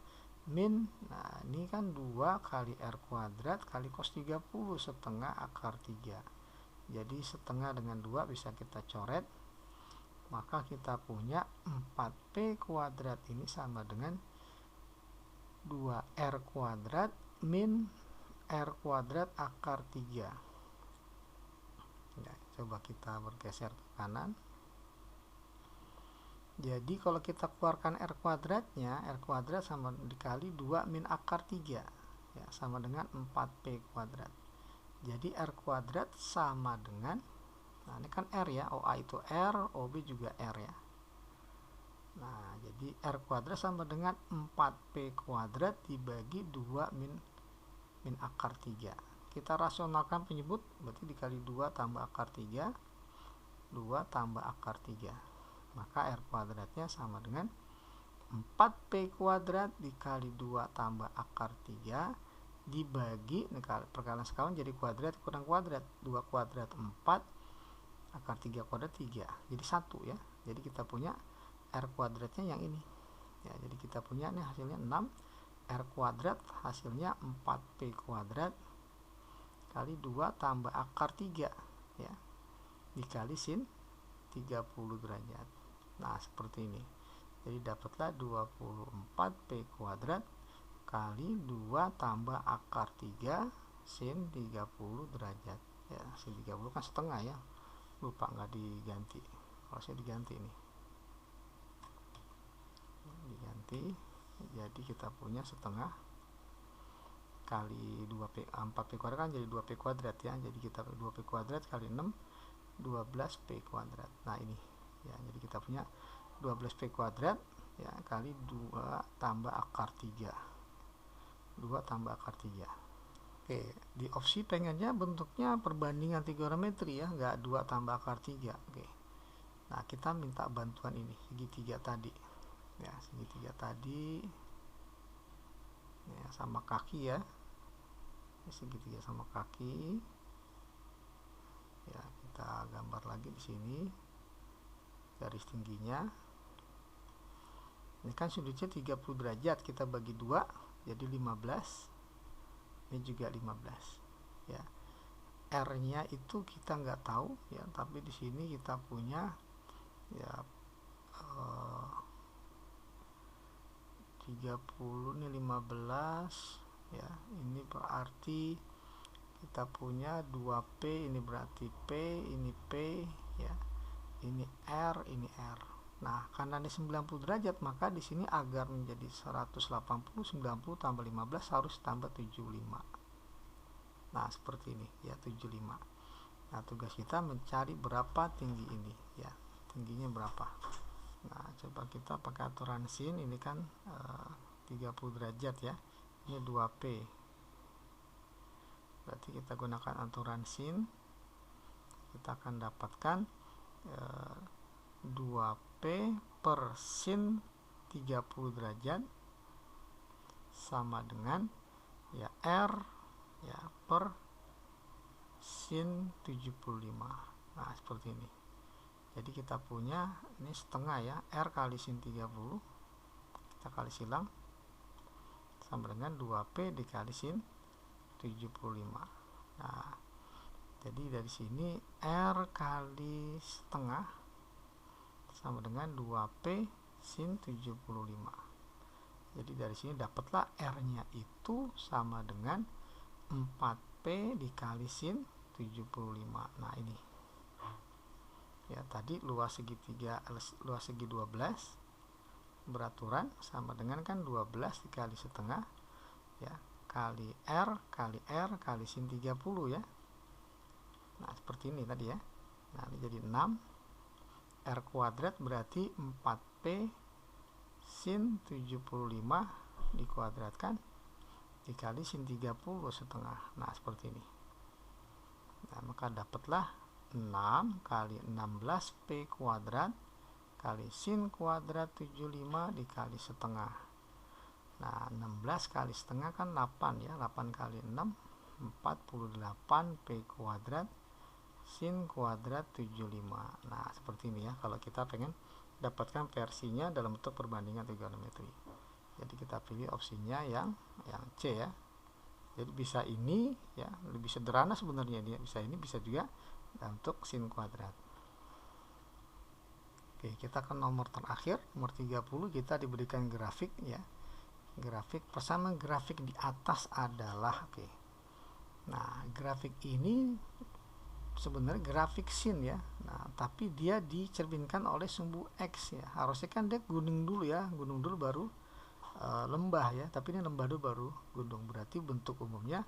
min, nah ini kan 2 kali R kuadrat kali cos 30 setengah akar 3. Jadi setengah dengan 2 bisa kita coret, maka kita punya 4P kuadrat ini sama dengan 2R kuadrat min R kuadrat akar 3 ya. Coba kita bergeser ke kanan. Jadi kalau kita keluarkan R kuadratnya, R kuadrat sama dikali 2 min akar 3 ya, sama dengan 4P kuadrat. Jadi R kuadrat sama dengan, nah ini kan R ya, OA itu R, OB juga R ya. Nah, jadi R kuadrat sama dengan 4P kuadrat dibagi 2 min akar 3. kita rasionalkan penyebut, berarti dikali 2 tambah akar 3, 2 tambah akar 3, maka R kuadratnya sama dengan 4P kuadrat dikali 2 tambah akar 3 dibagi, perkalian sekawan jadi kuadrat kurang kuadrat, 2 kuadrat 4, akar 3 kuadrat 3, jadi 1 ya. Jadi kita punya R kuadratnya yang ini ya, jadi kita punya nih hasilnya 6, R kuadrat hasilnya 4P kuadrat kali 2 tambah akar 3 ya, dikali sin 30 derajat. Nah seperti ini, jadi dapatlah 24P kuadrat kali 2 tambah akar 3 sin 30 derajat ya. Sin 30 kan setengah ya, lupa nggak diganti, harusnya diganti nih, diganti, jadi kita punya setengah kali 2P, 4P kuadrat kan jadi 2P kuadrat ya, jadi kita 2P kuadrat kali 6, 12P kuadrat. Nah ini ya, jadi kita punya 12P kuadrat ya kali 2 tambah akar 3, 2 tambah akar 3. Oke, di opsi pengennya bentuknya perbandingan trigonometri ya, nggak 2 tambah akar 3. Oke, nah kita minta bantuan ini, segitiga tadi ya, segitiga tadi ya, sama kaki ya, segitiga sama kaki ya, kita gambar lagi di sini garis tingginya. Ini kan sudutnya 30 derajat, kita bagi 2 jadi 15, ini juga 15 ya. R nya itu kita nggak tahu ya, tapi di sini kita punya ya 30 ini 15 ya, ini berarti kita punya 2P, ini berarti P, ini P ya, ini R, ini R. Nah, karena ini 90 derajat, maka di sini agar menjadi 180, 90 tambah 15 harus tambah 75. Nah, seperti ini ya, 75. Nah, tugas kita mencari berapa tinggi ini ya, tingginya berapa. Nah, coba kita pakai aturan sin, ini kan 30 derajat ya, ini 2P. Berarti kita gunakan aturan sin, kita akan dapatkan 2P per sin 30 derajat sama dengan ya R ya per sin 75. Nah seperti ini, jadi kita punya ini setengah ya, R kali sin 30 kita kali silang sama dengan 2P dikali sin 75. Nah jadi dari sini R kali setengah sama dengan 2P sin 75. Jadi dari sini dapatlah R nya itu sama dengan 4P dikali sin 75. Nah ini ya, tadi luas segitiga, luas segi 12 beraturan sama dengan kan 12 dikali setengah ya, kali R kali sin 30 ya. Nah seperti ini tadi ya. Nah ini jadi 6 R kuadrat berarti 4P sin 75 dikuadratkan dikali sin 30 setengah. Nah seperti ini. Nah maka dapatlah 6 kali 16P kuadrat kali sin kuadrat 75 dikali setengah. Nah 16 kali setengah kan 8 ya, 8 kali 6 48P kuadrat sin kuadrat 75. Nah seperti ini ya, kalau kita pengen dapatkan versinya dalam bentuk perbandingan trigonometri. Jadi kita pilih opsinya yang C ya. Jadi bisa ini ya, lebih sederhana sebenarnya dia, bisa ini, bisa juga dalam bentuk sin kuadrat. Oke, kita ke nomor terakhir, nomor 30. Kita diberikan grafik ya, grafik persamaan grafik di atas adalah oke. Nah grafik ini sebenarnya grafik sin ya. Nah tapi dia dicerminkan oleh sumbu X ya, harusnya kan dia gunung dulu ya, gunung dulu baru lembah ya, tapi ini lembah dulu baru gunung. Berarti bentuk umumnya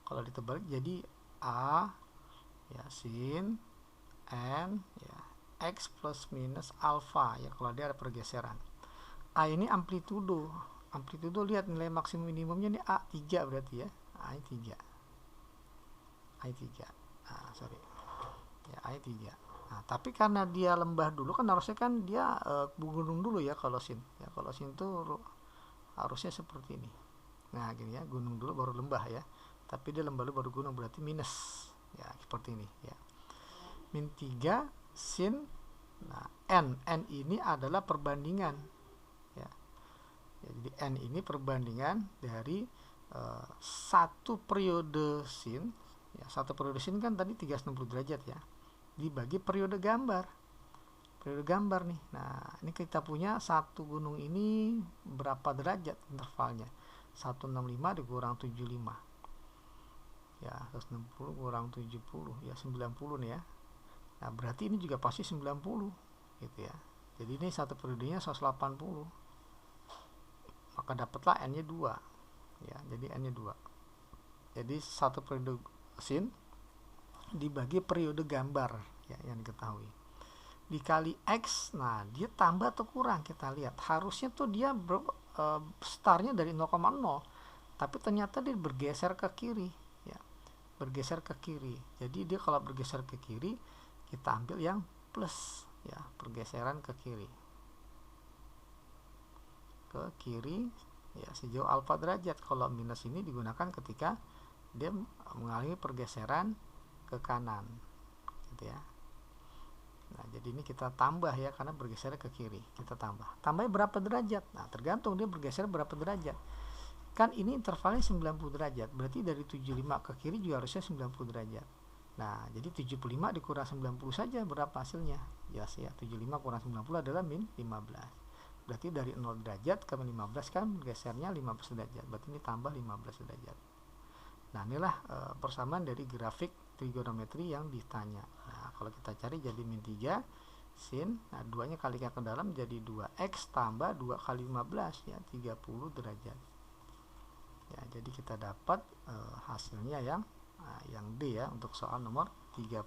kalau ditebalik jadi A ya sin N ya X plus minus alfa ya, kalau dia ada pergeseran. A ini amplitudo, lihat nilai maksimum minimumnya ini A3 berarti ya, A3. I3. Nah, sorry. Ya, I3. Nah, tapi karena dia lembah dulu kan harusnya kan dia gunung dulu ya kalau sin. Ya, kalau sin tuh harusnya seperti ini. Nah, gini ya, gunung dulu baru lembah ya. Tapi dia lembah dulu baru gunung, berarti minus. Ya, seperti ini ya. Min 3 sin. Nah, n ini adalah perbandingan ya. Jadi n ini perbandingan dari satu periode sin ya, satu periode sin kan tadi 360 derajat ya, dibagi periode gambar nih. Nah, ini kita punya satu gunung ini berapa derajat intervalnya, 165 dikurang 75 ya, 160 kurang 70 ya, 90 nih ya. Nah, berarti ini juga pasti 90 gitu ya. Jadi ini satu periodenya 180, maka dapatlah n nya 2 ya, jadi n nya 2. Jadi satu periode sin dibagi periode gambar ya, yang diketahui, dikali x. Nah, dia tambah atau kurang, kita lihat. Harusnya tuh dia startnya dari 0,0, tapi ternyata dia bergeser ke kiri ya, bergeser ke kiri. Jadi dia kalau bergeser ke kiri, kita ambil yang plus ya, pergeseran ke kiri ya, sejauh alfa derajat. Kalau minus ini digunakan ketika dia mengalami pergeseran ke kanan gitu ya. Nah, jadi ini kita tambah ya, karena bergeser ke kiri, kita tambahnya berapa derajat. Nah, tergantung dia bergeser berapa derajat. Kan ini intervalnya 90 derajat, berarti dari 75 ke kiri juga harusnya 90 derajat. Nah, jadi 75 dikurang 90 saja berapa hasilnya? Jelas ya, 75 kurang 90 adalah min 15. Berarti dari 0 derajat ke 15 kan gesernya 15 derajat. Berarti ini tambah 15 derajat. Nah, inilah persamaan dari grafik trigonometri yang ditanya. Nah, kalau kita cari jadi min 3 sin, nah 2-nya kalikan ke dalam jadi 2x tambah 2 kali 15 ya, 30 derajat. Ya, jadi kita dapat hasilnya yang D ya, untuk soal nomor 30.